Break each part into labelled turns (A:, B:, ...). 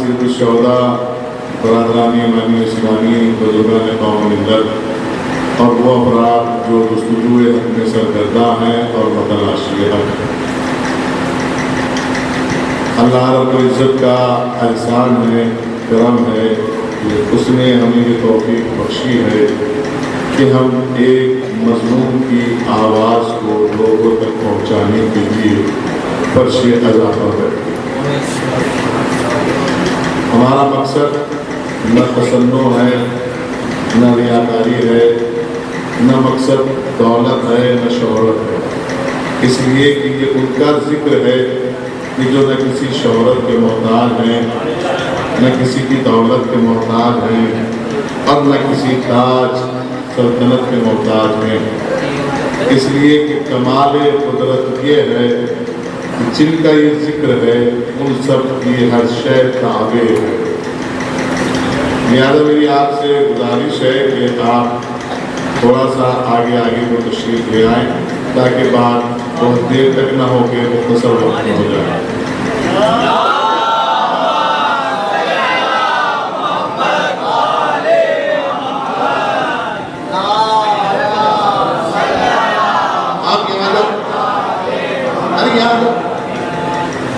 A: سید الشہداء برادران ایمانی اسلامی بزرگان قوم ملت اور وہ افراد جو جستجو حق میں سرگرداں ہیں اور متلاشی حق ہیں، اللہ رب العزت کا احسان ہے، کرم ہے کہ اس نے ہمیں یہ توفیق بخشی ہے کہ ہم ایک مظلوم کی آواز کو لوگوں تک پہنچانے کے لیے فرش اضافہ کرتے ہیں۔ ہمارا مقصد نہ تصنع ہے، نہ ریاکاری ہے، نہ مقصد دولت ہے، نہ شہرت ہے، اس لیے کہ یہ ان کا ذکر ہے کہ جو نہ کسی شہرت کے محتاج ہیں، نہ کسی کی دولت کے محتاج ہیں، اور نہ کسی تاج سلطنت کے محتاج ہیں۔ اس لیے کہ کمال قدرت یہ ہے کہ جن کا یہ ذکر ہے ان سب کی ہر شے تابع ہے۔ لہٰذا میری آپ سے گزارش ہے کہ آپ تھوڑا سا آگے کو تشریف لے آئیں تاکہ بات بہت دیر تک نہ ہو کے مختصر وقت میں ہو جائے۔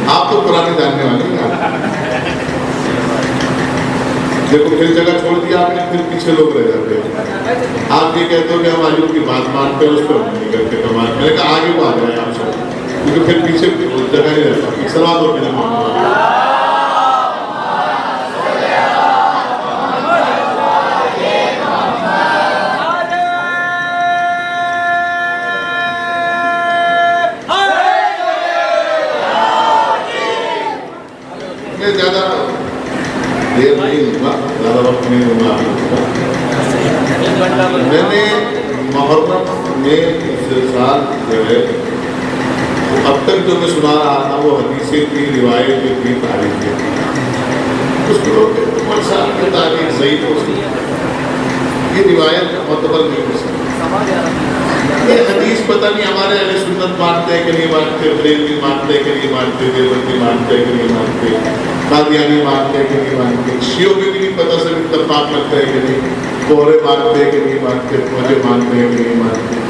A: آپ تو پرانے جاننے والے ہیں، دیکھو پھر جگہ چھوڑ دیا آپ نے، پھر پیچھے لوگ رہ جاتے ہیں۔ آپ یہ کہتے ہو کہ ہم آجو کی بات مانتے ہیں، اس پر نہیں کرتے کمال۔ میں نے کہا آگے کو آ جائے آپ سے، کیونکہ پھر پیچھے جگہ نہیں رہتا۔ سلام ہو کے زیادہ دیر نہیں ہوا، زیادہ وقت نہیں ہوا۔ میں نے محرم میں اس سال جو ہے اب تک جو میں سنا رہا تھا وہ حدیثیں کی روایت کی تاریخیں تھی۔ کچھ لوگ عمر صاحب کی تاریخ صحیح ہو سکتی، یہ روایت معتبر نہیں ہو سکتی۔ یہ حدیث پتہ نہیں ہمارے اہل سنت مانتے ہیں کہ نہیں مانتے، بریلوی مانتے ہیں کہ نہیں مانتے، دیوبندی مانتے ہیں کہ نہیں مانتے، قادیانی مانتے ہیں کہ نہیں مانتے، شیعوں میں بھی نہیں پتہ سب اتفاق کرتے ہیں کہ نہیں، کوہرے مانتے ہیں کہ نہیں مانتے، موجے مانتے ہیں کہ نہیں مانتے۔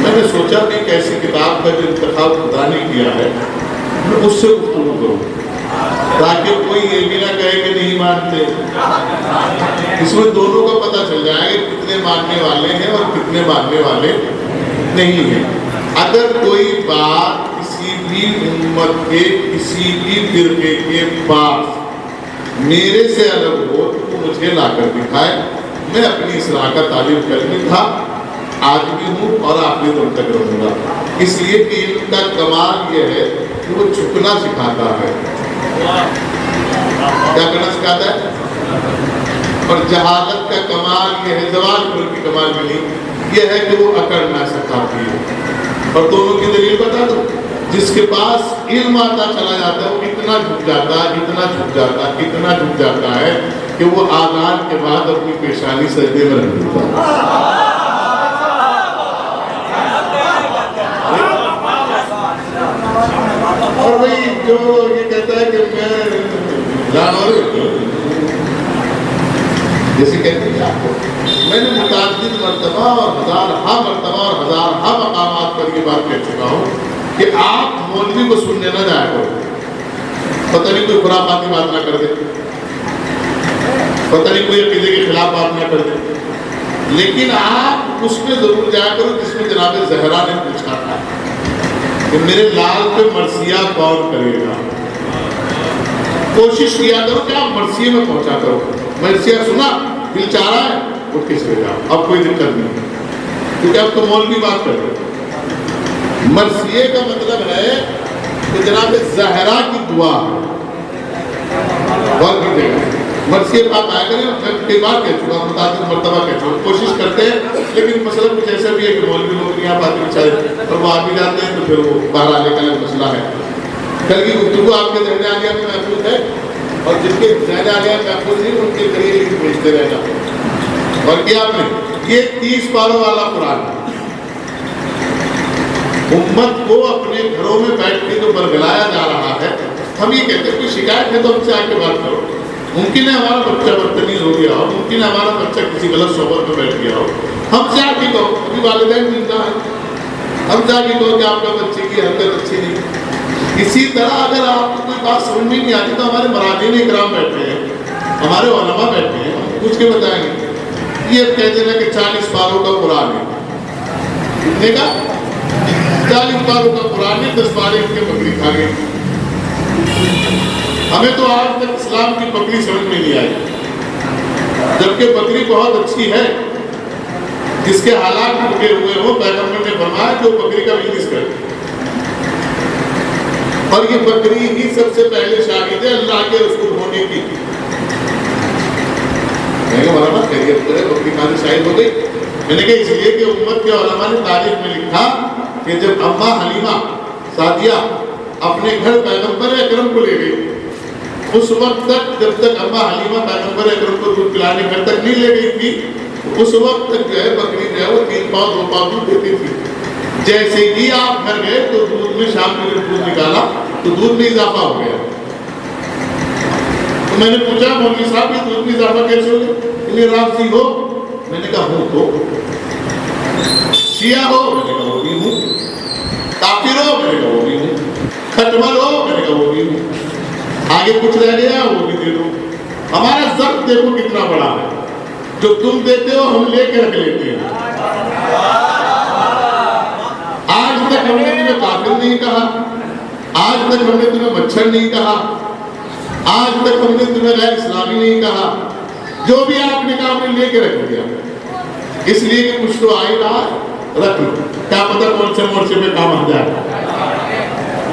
A: میں نے سوچا کہ ایک ایسی کتاب کا جو انتخاب خدا نے کیا ہے میں اس سے گفتگو کروں تاکہ کوئی یہ بھی نہ کہے کہ نہیں مانتے۔ اس میں دونوں کا پتہ چل جائے کہ کتنے ماننے والے ہیں اور کتنے ماننے والے نہیں ہیں۔ اگر کوئی بات کسی بھی امت کے کسی بھی فرقے کے پاس میرے سے الگ ہو تو مجھے لا کر دکھائے، میں اپنی اصلاح کا طالب علم تھا، آج بھی ہوں اور آخری دم تک رہوں گا۔ اس لیے کہ علم کا کمال یہ ہے کہ وہ جھکنا سکھاتا ہے۔ کیا کرنا سکھاتا ہے؟ اور جہالت کا کمال یہ ہے، زوال پر کی کمال میں نہیں، یہ ہے کہ وہ اکڑنا سکھاتی ہے۔ اور دونوں کی دلیل بتا دو، جس کے پاس علم آتا چلا جاتا ہے وہ اتنا جھک جاتا ہے، اتنا جھک جاتا ہے، اتنا جھک جاتا ہے کہ وہ آذان کے بعد اپنی پیشانی سجدے میں رکھ دیتا ہے۔ اور بھائی جو یہ کہتا ہے کہ میں جانور جیسے کہتے ہیں آپ کو، میں نے متعدد مرتبہ اور ہزارہا مرتبہ اور ہزارہا مقامات پر یہ بات کہہ چکا ہوں کہ آپ مولوی کو سننے نہ جایا کرو، پتہ نہیں کوئی خرافاتی بات نہ کر دے، پتہ نہیں کوئی عقیدے کے خلاف بات نہ کر دے، لیکن آپ اس میں ضرور جایا کرو جس میں جناب زہرا نے پوچھا تھا کہ میرے لال پہ مرثیہ کون کرے گا۔ کوشش کیا کرو کہ آپ مرثیے میں پہنچا کرو۔ مرثیہ سنا، دل چاہ رہا ہے، اٹھ کے چلے جاؤ، اب کوئی دقت نہیں، کیونکہ اب تو مولوی بات کر رہے۔ مرثیے کا مطلب ہے کہ جناب زہرا کی دعا بہت کی جگہ مرثیے پاک آیا کریں۔ میں کئی بار کہہ چکا ہوں، متعدد مرتبہ کہہ چکا ہوں، کوشش کرتے ہیں، لیکن مسئلہ کچھ ایسا بھی ہے کہ مولوی لوگ نہیں آ پاتے بیچارے، اور وہ آ بھی جاتے ہیں تو پھر وہ باہر آنے کا الگ مسئلہ ہے۔ کل کی گفتگو آپ کے ذہن آ گیا تو محفوظ ہے، اور جن کے ذہن آ گیا محفوظ نہیں ان کے ذریعے ہی بھیجتے رہنا۔ اور کیا آپ نے یہ 30 پاروں والا قرآن امت کو اپنے گھروں میں بیٹھ کے جو برگلایا جا رہا ہے، ہم یہ کہتے ہیں کوئی شکایت ہے تو ہم سے آ کے بات کرو۔ ممکن ہے ہمارا بچہ بدتمیز ہو گیا ہو، ممکن ہے ہمارا بچہ کسی غلط صحبت میں بیٹھ گیا ہو، ہم سے آ کے کہو، ابھی والدین زندہ ہیں، ہم سے آ کے کہو کہ آپ کا بچے کی حرکت اچھی نہیں۔ اسی طرح اگر آپ کو کوئی بات سمجھ میں نہیں آتی تو ہمارے مراجعین اکرام بیٹھے ہیں، ہمارے علماء بیٹھے ہیں، ہم پوچھ کے بتائیں گے۔ یہ کہہ دینا کہ 40 پاروں کا قرآن ہے، کتنے کا؟ 40 پاروں کا قرآن ہے، 10 پارے ان کے بکری کھا گئے۔ ہمیں تو آج تک اسلام کی بکری سمجھ میں نہیں آئی، جبکہ بکری بہت اچھی ہے، جس کے حالات رکے ہوئے ہوں، پیغمبر نے فرمایا کہ وہ بکری کا بزنس کرے، اور یہ بکری ہی سب سے پہلے شاہد ہے اللہ کے رسول ہونے کی۔ میں نے کہا مولانا خیریت کرے، بکری کھانے شاہد ہو گئی؟ میں نے کہا اس لیے کہ امت کے علماء نے تاریخ میں لکھا کہ جب اماں حلیمہ سعدیہ اپنے گھر پیغمبر اکرم کو لے گئی، اس وقت تک جب تک اماں حلیمہ پیغمبر اکرم کو دودھ پلانے گھر تک نہیں لے گئی تھی، اس وقت تک جو ہے بکری جو ہے وہ 3 پاؤ 2 پاؤ دودھ دیتی تھی۔ جیسے ہی آپ گھر گئے تو دودھ میں شام میں جب دودھ نکالا تو دودھ میں اضافہ ہو گیا۔ تو میں نے پوچھا مولوی صاحب یہ دودھ میں اضافہ کیسے ہو گیا؟ انہیں رافضی ہو؟ میں نے کہا ہوں تو۔ شیعہ ہو؟ میں نے کہا وہ بھی ہوں۔ کافر ہو؟ میں نے کہا وہ بھی ہوں۔ کھٹمل ہو؟ میں نے کہا وہ بھی ہوں۔ آگے کچھ رہ گیا وہ بھی دے دو۔ ہمارا ضبط دیکھو کتنا بڑا ہے، جو تم دیتے ہو ہم لے کے رکھ لیتے ہیں۔ آج تک ہم نے تمہیں کافر نہیں کہا، آج تک ہم نے تمہیں مچھر نہیں کہا، آج تک ہم نے تمہیں غیر اسلامی نہیں کہا، جو بھی آپ نے کہا ہم نے لے کے رکھ دیا، اس لیے کہ کچھ تو آئے گا رکھ لو، کیا پتہ کون سے مورچے پہ کام آ جائے،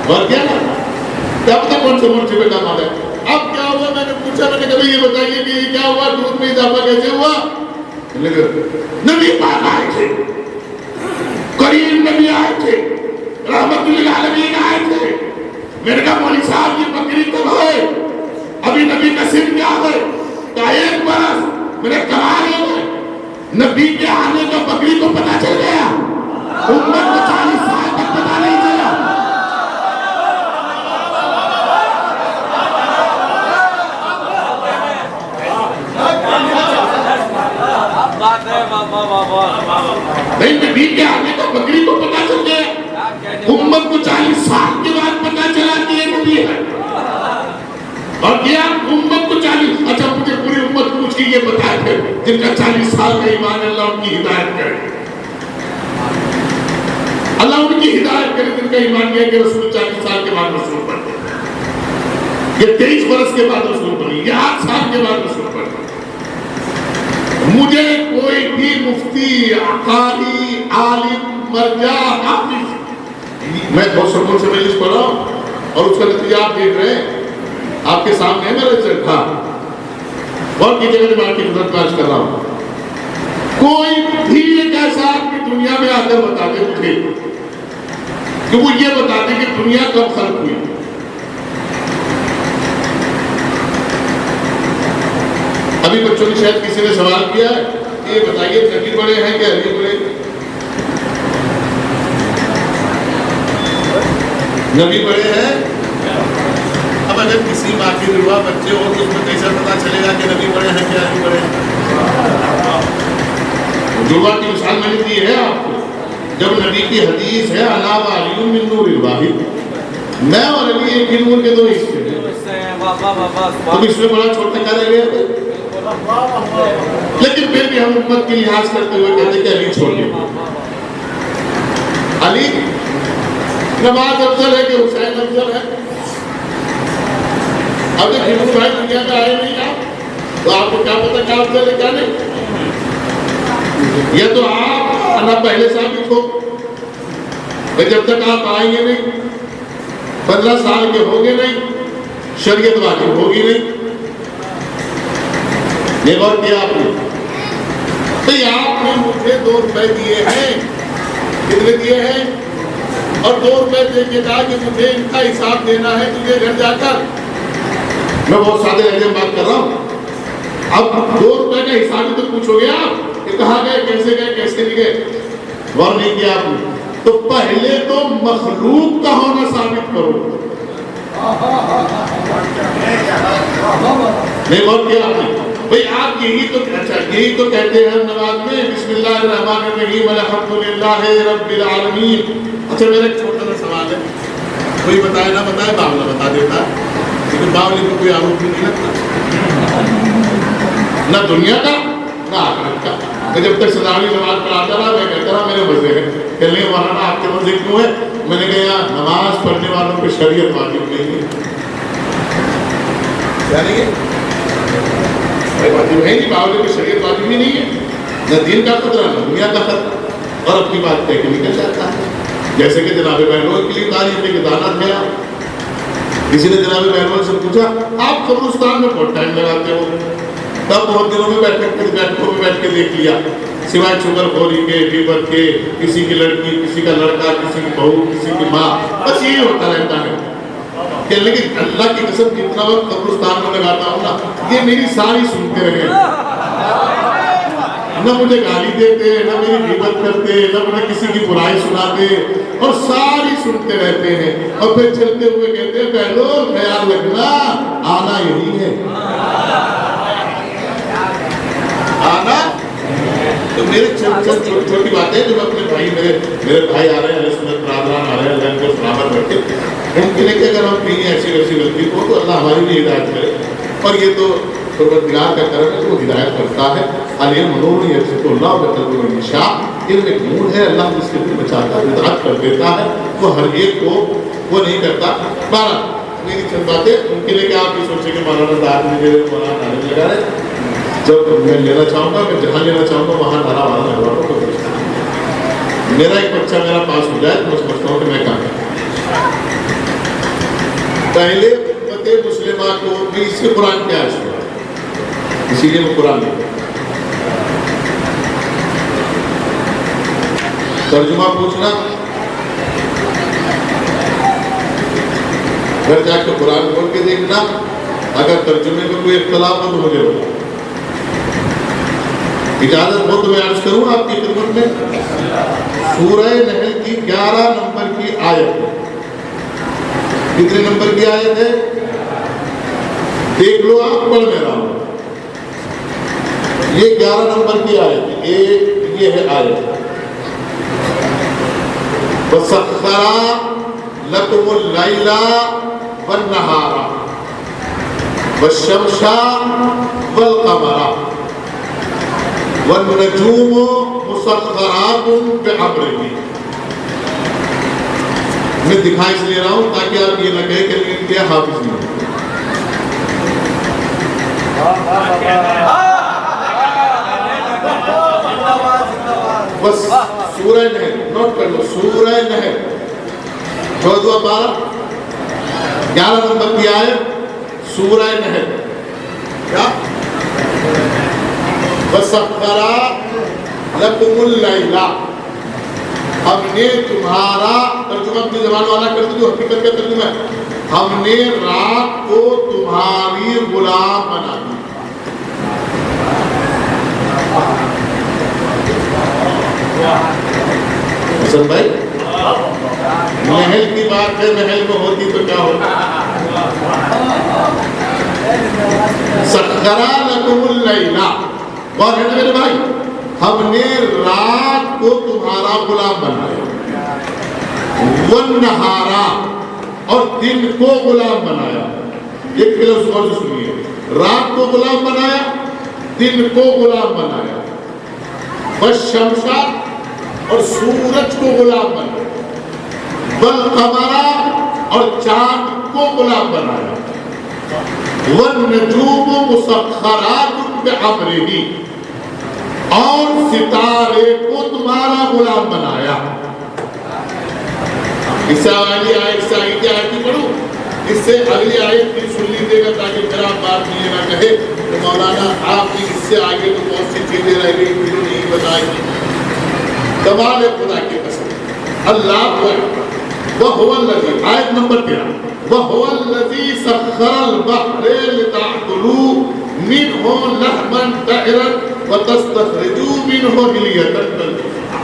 A: اور کیا نا کیا پتہ کون سے مورچے پہ کام آ جائے۔ اب کیا ہوا؟ میں نے پوچھا، میں نے کہا یہ بتائیے کہ یہ کیا ہوا، دودھ میں اضافہ کیسے ہوا؟ نبی پاک آئے تھے، کریم نبی آئے تھے، رحمت للعالمین آئے تھے۔ میں نے کہا مولوی صاحب یہ بکری کب ہے؟ ابھی نبی کا سن کیا ہے؟ کہا 1 برس۔ میں نے کمال ہو گئے، نبی کے آنے کا بکری کو پتہ چل گیا، امت کو 40 سال تک پتہ نہیں چلا۔ نہیں نبی کے آنے کا بکری کو پتہ چل گیا، امت کو 40 سال کے بعد پتہ چلا کہ یہ نبی ہے، اور کیا امت کو 40۔ اچھا مجھے پوری امت پوچھ کے یہ بتائے تھے جن کا 40 سال کا ایمان، اللہ ان کی ہدایت کرے، اللہ ان کی ہدایت کرے جن کا ایمان یہ کہ رسول 40 سال کے بعد رسول بنے، یہ 23 برس کے بعد رسول بنی، یہ 8 سال کے بعد رسول بنی۔ مجھے کوئی بھی مفتی، قاری، عالم، مرجع، حافظ، میں بہت سکون سے مجلس پڑھ رہا ہوں اور اس کا نتیجہ آپ دیکھ رہے ہیں، آپ کے سامنے ہے میرا رزلٹ تھا، اور کی جگہ میں آپ کی خدمت پیش کر رہا ہوں۔ کوئی بھی ایک ایسا آدمی دنیا میں آ کر بتا دے مجھے کہ وہ یہ بتا دے کہ دنیا کب خلق ہوئی۔ ابھی بچوں نے شاید کسی نے سوال کیا ہے کہ یہ بتائیے نبی بڑے ہیں کہ علی بڑے؟ نبی بڑے ہیں؟ اب اگر کسی ماں کی روا بچے ہو تو اس میں کیسا پتا چلے گا کہ نبی بڑے ہیں کہ علی بڑے ہیں؟ روا کی مثال میں نے دی ہے آپ کو، جب نبی کی حدیث ہے انا و علی من نور الواحد، میں اور علی ایک ہی نور کے 2 حصے ہیں، تو اس میں بڑا چھوٹا کیا رہ گیا؟ لیکن پھر بھی ہم امت کی لحاظ کرتے ہوئے کہتے ہیں کہ علی چھوٹے، علی نماز افضل ہے کہ حسین افضل ہے؟ اب جب حسین دنیا میں آئے نہیں آپ تو آپ کو کیا پتا کیا افضل ہے کیا نہیں؟ یہ تو آپ نہ پہلے ثابت ہو، جب تک آپ آئیں گے نہیں، 15 سال کے ہوں گے نہیں، شریعت واجب ہوگی نہیں۔ یہ غور کیا آپ نے؟ بھئی آپ نے مجھے 2 روپے دیے ہیں، کتنے دیے ہیں؟ اور 2 روپے دے کے کہا کہ مجھے ان کا حساب دینا ہے تجھے گھر جا کر۔ میں بہت سادے لہجے میں بات کر رہا ہوں، اب 2 روپے کا حساب ہی تو پوچھو گے آپ کہ کہاں گئے، کیسے نہیں گئے؟ غور نہیں کیا آپ نے؟ تو پہلے تو مخلوق کا ہونا ثابت کرو، نہیں غور کیا آپ نے؟ بھئی آپ یہی تو کہتے ہیں نماز میں بسم اللہ الرحمن الرحیم الحمدللہ رب العالمین. اچھا میرا ایک چھوٹا سا سوال ہے، کوئی بتائے نہ بتائے باولا بتا دیتا، لیکن باولی کو کوئی آروپ نہیں لگتا نہ دنیا کا نہ آخرت کا. میں جب تک سناوی نماز پڑھاتا رہا میں کہتا رہا میرے مزے ہیں. کہنے مولانا آپ کے مزے کیوں ہے؟ میں نے کہا نماز پڑھنے والوں پہ شریعت واجب نہیں ہے. کیا نہیں ہے؟ واجب ہے نہیں، باولی پہ شریعت واجب ہی نہیں ہے. نہ دین کا خطرہ نہ دنیا کا خطرہ. اور اپنی بات کہہ کے نکل جاتا ہے. جیسے کہ جناب بہنول کے لیے تعریف ہے کہ دانا تھے آپ. کسی نے جناب بہنول سے پوچھا آپ قبرستان میں بہت ٹائم لگاتے ہو، تب بہت دنوں میں بیٹھوں میں بیٹھ کے دیکھ لیا سوائے چغل خوری کے، غیبت کے، کسی کی لڑکی، کسی کا لڑکا، کسی کی بہو، کسی کی ماں، بس یہی ہوتا رہتا ہے. کہ لیکن اللہ کی قسم جتنا وقت قبرستان میں لگاتا ہوں نا یہ میری ساری سنتے رہے، نہ مجھے گالی دیتے، نہ میری غیبت کرتے، نہ مجھے کسی کی برائی سناتے، اور ساری سنتے رہتے ہیں. اور پھر چلتے ہوئے کہتے ہیں بہنوں خیال رکھنا آنا یہی ہے. آنا تو میرے چھوٹی باتیں جو اپنے بھائی میرے بھائی آ رہے ہیں، سنت برادران آ رہے ہیں، اللہ کو سلامت رکھے. ان کے لیے کہ اگر ہم کہیں ایسی ویسی غلطی کو تو اللہ ہماری بھی ہدایت کرے. اور یہ تو پروردگار کا کرم ہے، وہ ہدایت کرتا ہے. علیم نور یکشف اللہ بقلب من یشاء. علم ایک نور ہے، اللہ جس کے دل میں چاہتا ہے ہدایت کر دیتا ہے. وہ ہر ایک کو وہ نہیں کرتا. بارہ میری چند باتیں ان کے لیے کہ آپ یہ سوچیں کہ مولانا دار میں دے رہے، مولانا تعلیم لگا رہے. جب میں لینا چاہوں گا، میں جہاں لینا چاہوں گا وہاں نارا والا لگواؤں کو پوچھتا ہوں. میرا ایک بچہ میرا پاس ہو جائے تو میں سمجھتا ہوں کہ میں کام کرتا. پہلے امت مسلمہ کو بھی اس کے قرآن کیا ہے، اسی لیے میں قرآن لکھتا ہوں. ترجمہ پوچھنا، گھر جا کے قرآن کھول کے دیکھنا. اگر ترجمے میں کوئی اختلاف ہو تو مجھے بتاؤ. اجازت ہو تو میں عرض کروں آپ کی خدمت میں سورہ نحل کی 11 نمبر کی آیت ہے. کتنے نمبر کی آیت ہے؟ دیکھ لو آپ، پڑھ میں رہا ہوں. یہ 11 نمبر کی آیت ہے. یہ ہے آیت وَسَخَّرَ لَكُمُ اللَّيْلَ وَالنَّهَارَ وَالشَّمْسَ وَالْقَمَرَ وَالنُّجُومُ مُسَخَّرَاتٌ بِأَمْرِهِ. میں دکھا اس لیے رہا ہوں تاکہ آپ یہ نہ کہیں کہ ان کے حافظ نہیں. بس سورہ نحل نوٹ کر لو. سورہ نحل 14 پارہ 11 نمبر کی آیت. سورہ نحل کیا؟ وَسَخَّرَ لَكُمُ اللَّيْلَ. ہم نے تمہارا ترجمہ اپنی زبان والا کر دیا جو حقیقت کا ترجمہ ہے. ہم نے رات کو تمہاری غلام بنا دی. حسن بھائی محل کی بات ہے، محل میں ہوتی تو کیا ہوتا. سخرا لکم اللیل، اور ہے نا میرے بھائی ہم نے رات کو تمہارا غلام بنایا. والنہارا، اور دن کو غلام بنایا. ایک لفظ غور سے سنیے، رات کو غلام بنایا، دن کو غلام بنایا. والشمس، اور سورج کو غلام بنایا. والقمر، اور چاند کو غلام بنایا. والنجوم مسخرات بأمرہ، اور ستارے کو تمہارا غلام بنایا. اس سے اگلی آیت سے آگے کی آیت کی پڑھوں، اس سے اگلی آیت کی سن لیجیے گا تاکہ پھر آپ بات نہیں نہ کہے کہ مولانا آپ کی اس سے آگے تو بہت سی چیزیں رہ گئی جو نہیں بتائی. کمال خدا کی قسم اللہ وَهُوَ الَّذِي، آیت نمبر 13، وَهُوَ الَّذِي سَخَّرَ الْبَحْرَ لِتَأْكُلُوا مِنْهُ لَحْمًا طَرِيًّا وَتَسْتَخْرِجُوا مِنْهُ حِلْيَةً تَلْبَسُونَهَا.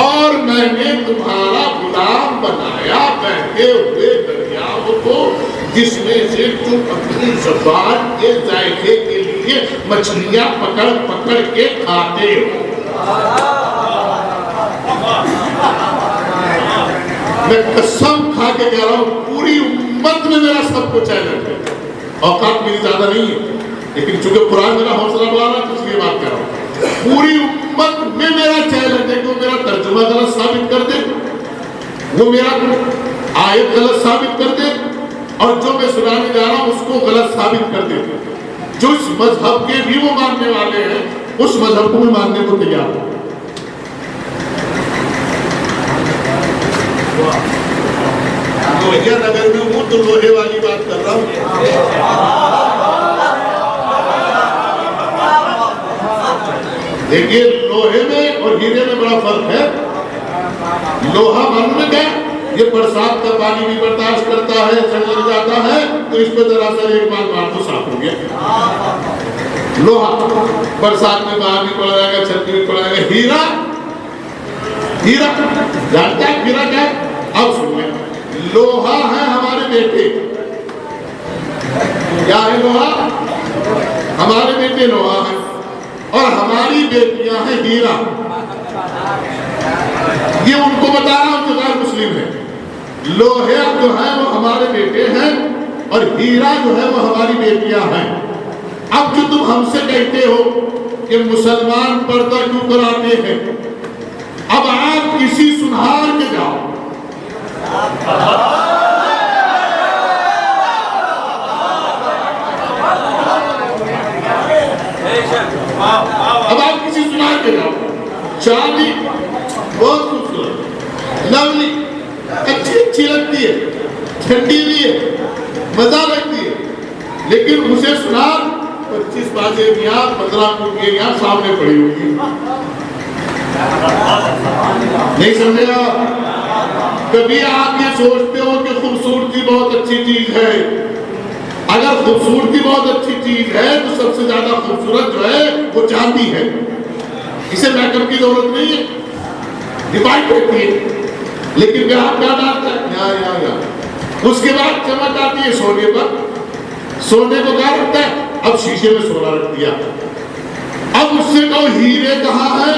A: اور میں نے تمہارا غلام بنایا بہتے ہوئے دریاؤں کو جس میں سے تم اپنی زبان کے ذائقے کے لیے مچھلیاں پکڑ پکڑ کے کھاتے ہو. میں قسم کھا کے کہہ رہا ہوں پوری امت میں میرا سب کو چیلنج ہے. اوقات میری زیادہ نہیں ہے لیکن چونکہ قرآن میرا حوصلہ بڑھا رہا ہے تو اس لیے بات کر رہا ہوں. پوری امت میں میرا چیلنج ہے کہ وہ میرا ترجمہ غلط ثابت کر دے, وہ میرا آیت غلط ثابت کر دے, اور جو میں سنانے جا رہا ہوں اس کو غلط ثابت کر دے. جو اس مذہب کے بھی وہ ماننے والے ہیں اس مذہب کو میں ماننے کو تیار ہوں. لوہیا نگر میں ہوں تو لوہے والی بات کر رہا ہوں. دیکھیے لوہے میں اور ہیرے میں بڑا فرق ہے. لوہا مرمت ہے, یہ برسات کا پانی بھی برداشت کرتا ہے, جب لگ جاتا ہے تو اس پہ ذرا سا ایک بار مار تو صاف ہو گیا. لوہا برسات میں باہر بھی پڑ جائے گا, چھت بھی پڑ جائے گا. ہیرا, ہیرا جانتا ہے ہیرا کیا ہے؟ اب سنیے, لوہا ہے ہمارے بیٹے. کیا ہے لوہا؟ ہمارے بیٹے لوہا ہے اور ہماری بیٹیاں ہیں ہیرا. یہ ان کو بتا رہا ہوں جو غیر مسلم ہے. لوہیا جو ہے وہ ہمارے بیٹے ہیں اور ہیرا جو ہے وہ ہماری بیٹیاں ہیں. اب جو تم ہم سے کہتے ہو کہ مسلمان پردہ کیوں کراتے ہیں, اب آپ کسی سنہار کے جاؤ, اب آپ کسی سنہار کے جاؤ, چاندی بہت خوبصورت لولی اچھی اچھی لگتی ہے, ٹھنڈی بھی ہے, مزہ لگتی ہے, لیکن اسے سنار 25 بازے یہاں 15 کنگے یہاں سامنے پڑی ہوگی. نہیں سمجھے آپ؟ کبھی آپ یہ سوچتے ہو کہ خوبصورتی بہت اچھی چیز ہے. اگر خوبصورتی بہت اچھی چیز ہے تو سب سے زیادہ خوبصورت جو ہے وہ چاندی ہے. اسے میک اپ کی ضرورت نہیں ہے, ڈیوائڈ ہوتی ہے, لیکن گراہک کیا ڈالتا ہے یا اس کے بعد چمک آتی ہے سونے پر. سونے کو کیا رکھتا ہے؟ اب شیشے میں سونا رکھ دیا. اب اس سے کہو ہیرے کہاں ہے؟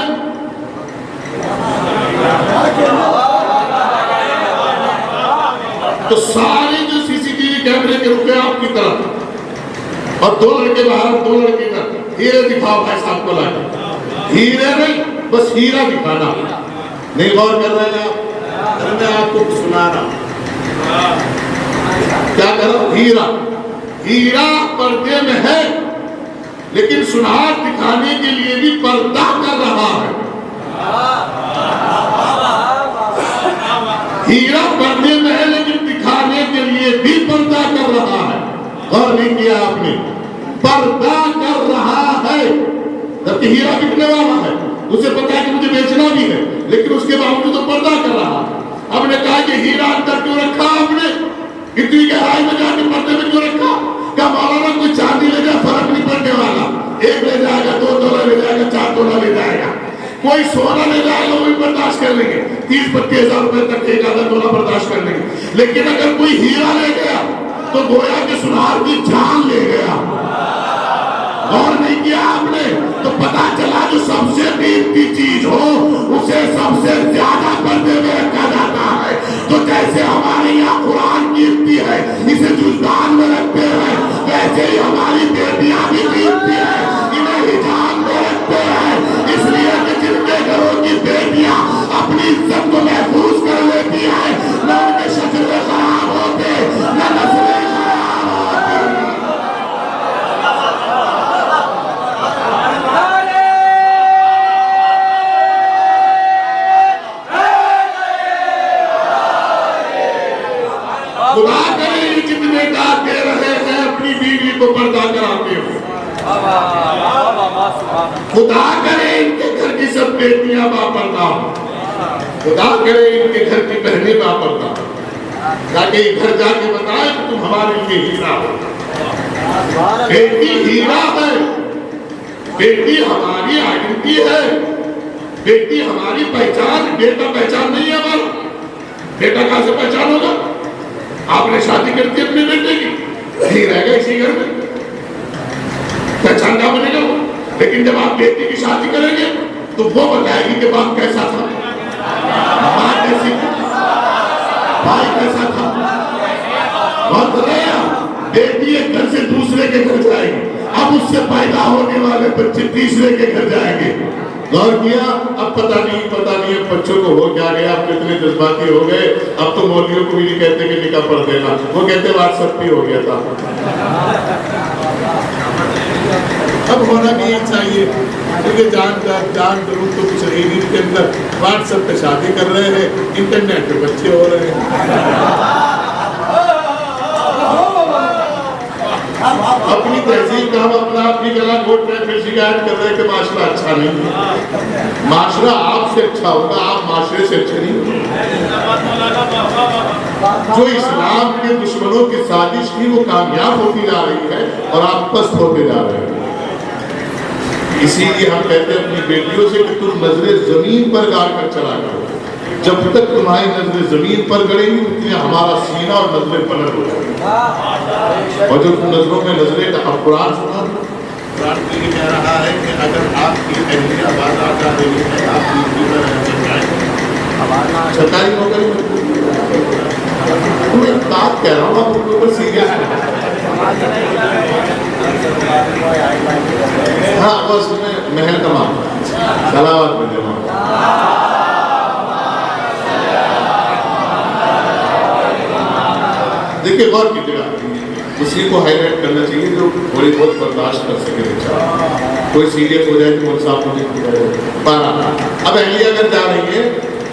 A: تو سارے جو سی سی ٹی وی کیمرے کے رکے آپ کی طرف اور دو لڑکے باہر, دو لڑکے کا ہیرے دکھاؤ بھائی صاحب کو لائے. ہیرے نہیں, بس ہیرا دکھانا. نہیں غور کر رہے ہیں آپ؟ میں آپ کو سنا رہا ہوں کیا کرو. ہیرا, ہیرا پردے میں ہے لیکن سنہار دکھانے کے لیے بھی پردہ کر رہا ہے. ہیرا پردے میں ہے لیکن دکھانے کے لیے بھی پردہ کر رہا ہے. غور نہیں کیا آپ نے؟ پردہ کر رہا ہے. جبکہ ہیرا بکنے والا ہے, اسے پتا ہے کہ مجھے بیچنا بھی ہے, لیکن اس کے باوجود تو پردہ کر رہا ہے. ہم نے کہا کہ ہیرا اندر کیوں رکھا آپ نے, اتنی گہرائی میں جا کے پردے میں کیوں رکھا؟ کیا مولانا کوئی چاندی لے جائے فرق نہیں پڑنے والا, ایک لے جائے گا, 2 تولہ لے جائے گا, 4 تولہ لے جائے گا. کوئی سونا لے جائے گا وہ بھی برداشت کر لیں گے, 30-32 ہزار روپے تک ایک آدھا تولہ برداشت کر لیں گے. لیکن اگر کوئی ہیرا لے گیا تو گویا کہ سنہار کی جان لے گیا. غور نہیں کیا آپ نے؟ تو پتا چلا جو سب سے قیمتی چیز ہو اسے سب سے زیادہ پردے میں رکھا جاتا ہے. تو جیسے ہمارے یہاں قرآن قیمتی ہے اسے جزدان میں رکھتے ہیں, ویسے ہی ہماری بیٹیاں بھی قیمتی ہے, انہیں حجاب میں رکھتے ہیں. اس لیے کہ جن کے گھروں کی بیٹیاں اپنی عزت کو محفوظ کر لیتی ہیں, نہ ان کے شجرے خراب ہوتے نہ نسلیں خراب ہوتی. خدا کرے یہ جتنے داد دے رہے ہیں اپنی بیوی کو پردہ کراتے ہو. خدا کرے ان کے گھر کی سب بیٹیاں باپردہ ہو. خدا کرے ان کے گھر کی بہنیں باپردہ ہو, تاکہ یہ گھر جا کے بتائیں کہ تم ہمارے لیے ہیرا ہو. بیٹی ہیرا ہے, بیٹی ہماری آئیڈینٹی ہے, بیٹی ہماری پہچان. بیٹا پہچان نہیں ہے ہمارا. بیٹا کہاں سے پہچان ہوگا؟ آپ نے شادی کر دی اپنے بیٹے کی, یہی رہے گا اسی گھر میں، پہچان کا بنے گا وہ. لیکن جب آپ بیٹی کی شادی کریں گے تو وہ بتائے گی کہ باپ کیسا تھا، ماں کیسی تھی، بھائی کیسا تھا. بہت رہا بیٹی ایک گھر سے دوسرے کے گھر جائے گی، اب اس سے پیدا ہونے والے بچے تیسرے کے گھر جائیں گے. غور کیا؟ اب پتہ نہیں اب بچوں کو ہو کیا گیا، اب کتنے جذباتی ہو گئے. اب تو مولویوں کو بھی نہیں کہتے کہ نکاح پڑھ دینا، وہ کہتے واٹس ایپ پہ ہو گیا تھا. اب ہونا بھی یہ چاہیے کیونکہ جان ضرور تو کچھ رہی نہیں کے اندر. واٹس ایپ پہ شادی کر رہے ہیں، انٹرنیٹ پہ بچے ہو رہے ہیں. اپنی تہذیب کا ہم اپنی گلا گھوٹ رہے، پھر شکایت کر رہے کہ معاشرہ اچھا نہیں ہے. معاشرہ آپ سے اچھا ہوگا، آپ معاشرے سے اچھے نہیں ہوگے. جو اسلام کے دشمنوں کی سازش تھی وہ کامیاب ہوتی جا رہی ہے اور آپ پست ہوتے جا رہے ہیں. اسی لیے ہم کہتے ہیں اپنی بیٹیوں سے کہ تم نظر زمین پر گاڑ کر چلا کرو. جب تک تمہاری نظر زمین پر گڑے گی اتنی ہمارا سینہ اور نظریں پلٹ ہو جائیں گی. اور جو تم نظروں میں نظریں کا قرآن سنا، قرآن یہ کہہ رہا ہے کہ اگر آپ کی اہلیہ باز آ جا رہی ہے، آپ کی چھتائی ہو گئی. میں بات کہہ رہا ہوں آپ ان کو سیریس ہے. ہاں بس میں محل تمام سلاوات میں جمع. دیکھیے غور کیجیے گا، اسی کو ہائی لائٹ کرنا چاہیے جو تھوڑی بہت برداشت کر سکے بیچارہ. کوئی سیریس ہو جائے تو مول صاحب کو نہیں ہو جائے. بارہ اب اہلیہ اگر جا رہی ہے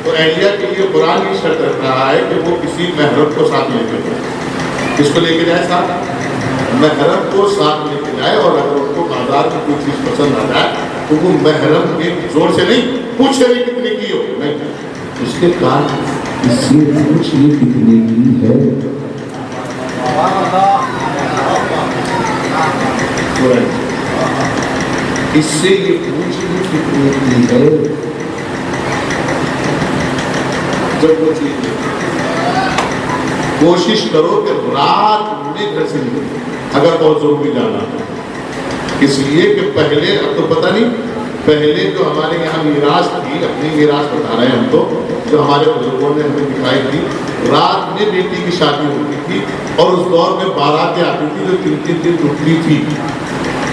A: تو اہلیہ کے لیے قرآن یہ شرط رکھ رہا ہے کہ وہ کسی محرم کو ساتھ لے کے جائے. کس کو لے کے جائے؟ ساتھ محرم کو ساتھ لے کے جائے. اور اگر ان کو بازار کی کوئی چیز پسند آ جائے تو وہ محرم کے زور سے نہیں پوچھے بھی کتنے کی ہو، نہیں اس کے کان اس سے پوچھ یہ کتنے کی ہے. اس سے یہ پوچھ لی کتنے کی ہے. جب وہ چیز کوشش کرو کہ رات میں گھر سے نکلو اگر بہت ضروری جانا ہے. اس لیے کہ پہلے اب تو پتہ نہیں، پہلے جو ہمارے یہاں میراث تھی، اپنی میراث بتا رہے ہیں ہم تو، جو ہمارے بزرگوں نے ہمیں دکھائی تھی، رات میں بیٹی کی شادی ہوتی تھی اور اس دور میں باراتیں آتی تھی جو 3 دن رکتی تھی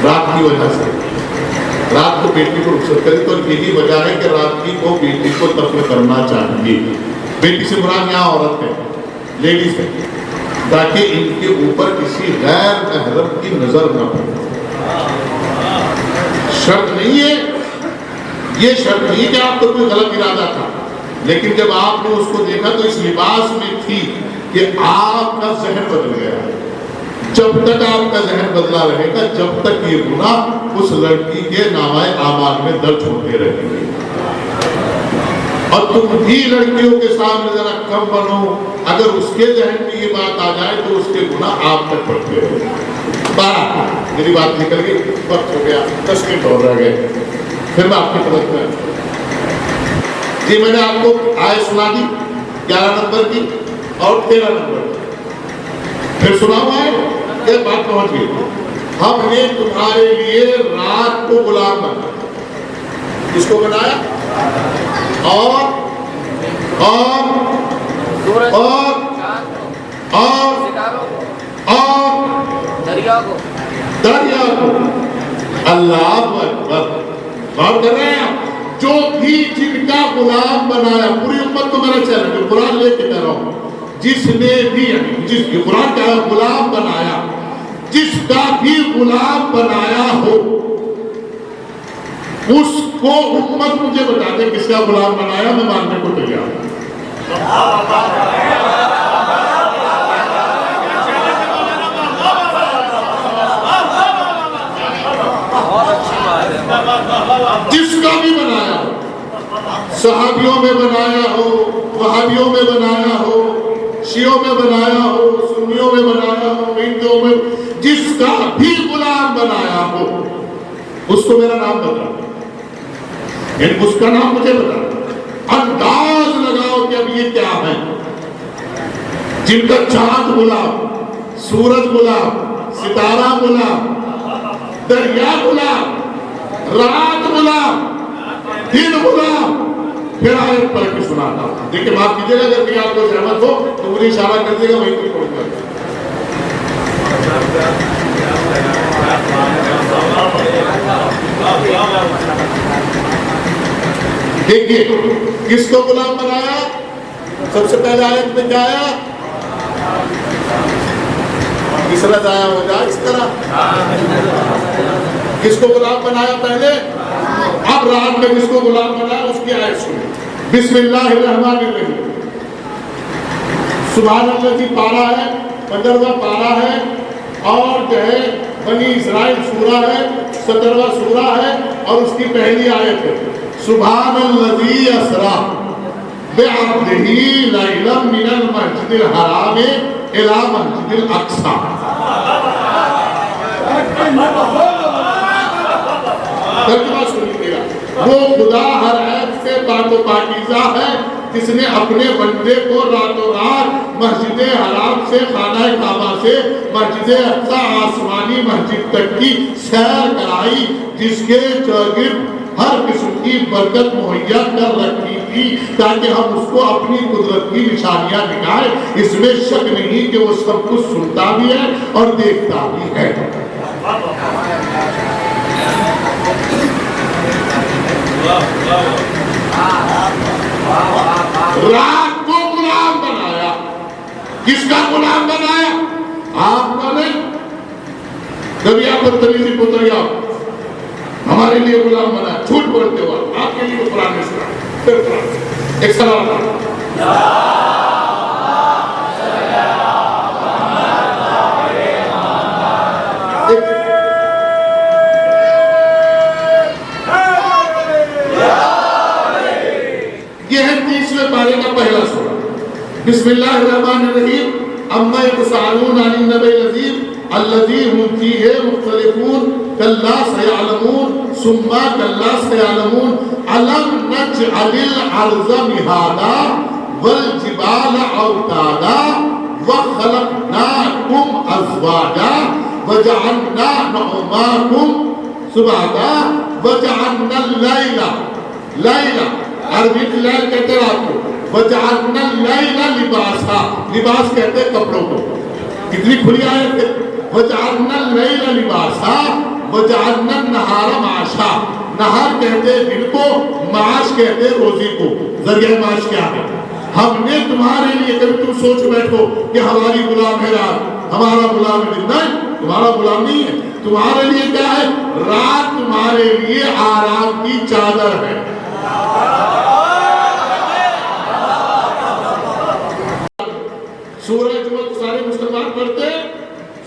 A: رات کی وجہ سے. رات کو بیٹی کو رخصت کری تو یہی وجہ ہے کہ رات کی کو بیٹی کو دفن کرنا چاہیے. بیٹی سے مراد یہاں عورت ہے، لیڈیز ہے، تاکہ ان کے اوپر کسی غیر محرم کی نظر نہ پڑے. شرط نہیں ہے، یہ شرط نہیں کہ آپ کو کوئی غلط ارادہ تھا، لیکن جب آپ نے اس کو دیکھا تو اس لباس میں تھی کہ آپ کا ذہن بدل گیا. جب تک آپ کا ذہن بدلا رہے گا جب تک یہ گناہ اس لڑکی کے نامہ اعمال میں درج ہوتے رہیں گے. اور تم بھی لڑکیوں کے سامنے ذرا کم بنو، اگر اس کے ذہن میں یہ بات آ جائے تو اس کے گناہ آپ تک پڑتے رہے. 12 میری بات نکل گئی، وقت ہو گیا، 10 منٹ اور رہ گئے، پھر میں آپ کی طرف میں جی میں نے آپ کو آیت سنا دی 11 نمبر کی اور 13 نمبر کی. پھر سنا ہوا ہے یہ بات پہنچ گئی. ہم نے تمہارے لیے رات کو غلام بنایا. کس کو بنایا؟ اور دریا کو. اللہ اکبر. غور کر رہے ہیں؟ جو بھی جن کا غلام بنایا، پوری امت کو میرا چہرہ جو قرآن لے کے کہہ رہا ہوں، جس نے بھی جس قرآن کا غلام بنایا، جس کا بھی غلام بنایا ہو اس کو امت مجھے بتا دے کس کا غلام بنایا، میں ماننے کو تیار ہوں. جس کا بھی بنایا ہو، صحابیوں میں بنایا ہو، وہابیوں میں بنایا ہو، شیعوں میں بنایا ہو، سنیوں میں بنایا ہو، ہندوؤں میں، جس کا بھی غلام بنایا ہو اس کو میرا نام بتا، یعنی اس کا نام مجھے بتا. انداز لگاؤ کہ اب یہ کیا ہے. جن کا چاند غلام، سورج غلام، ستارہ غلام، دریا غلام، رات غلام، دن غلام. پھر آیت پڑھ کے سناتا ہوں. دیکھیں معاف کیجیے گا اگر کہیں آپ کو زحمت ہو تو مجھے اشارہ کر دیے گا وہیں پر پڑھ کر. دیکھیے کس کو غلام بنایا؟ سب سے پہلے آیت میں کیا آیا؟ تیسرا ضائع ہو جائے اس طرح. کس کو غلام بنایا پہلے؟ اب رات میں کس کو غلام بنایا اس کی آیت سنیں. بسم اللہ الرحمن الرحیم. سبحان اللہ کی پارہ ہے، 15واں پارہ ہے، اور جو ہے بنی اسرائیل سورہ ہے، 17واں سورہ ہے، اور اس کی پہلی آیت ہے سبحان الذی اسریٰ بعبدہ لیلا من المسجد الحرام الی مسجد الاقصی. ترجمہ سنیے گا. وہ خدا ہر عیب سے پاک و پاکیزہ ہے جس نے اپنے بندے کو راتوں رات مسجد حرام سے، خانہ کعبہ سے مسجد اقصی آسمانی مسجد تک کی سیر کرائی، جس کے چاگرد ہر قسم کی برکت مہیا کر رکھی تھی تاکہ ہم اس کو اپنی قدرت کی نشانیاں دکھائیں. اس میں شک نہیں کہ وہ سب کچھ سنتا بھی ہے اور دیکھتا بھی ہے. رات کو غلام بنایا. کس کا غلام بنایا؟ آپ کا نہیں. کبھی آپ بدتمیزی پتریا ہمارے لیے غلام بنا جھوٹ بولتے ہو. آپ کے لیے قرآن میں سنا ایک سلام. یہ ہے 30ویں پارے کا پہلا سورہ. بسم اللہ الرحمن الرحیم. اما یتساءلون عن النبأ العظیم الذی هم فیہ مختلفون کلا سیعلمون ثم کلا سیعلمون الم نجعل الارض مہادا والجبال اوتادا وخلقناکم ازواجا وجعلنا نومکم سباتا وجعلنا اللیل عربی لیل کہتے رات کو. وجعلنا اللیل لباسا. لباس کہتے کپڑوں کو. کتنی کھلی آیت ہے. وجعلنا اللیل لباسا وجعلنا النہار معاشا. نہار کہتے دن کو، معاش کہتے روزی کو. ذریعہ معاش کیا ہے؟ ہم نے تمہارے لیے. کبھی تم سوچ بیٹھو کہ ہماری غلام ہے رات، ہمارا غلام ہے دن. نہیں، تمہارا غلام نہیں ہے. تمہارے لیے کیا ہے؟ رات تمہارے لیے آرام کی چادر ہے. سورہ جمعہ کو سارے مسلمان پڑھتے ہیں.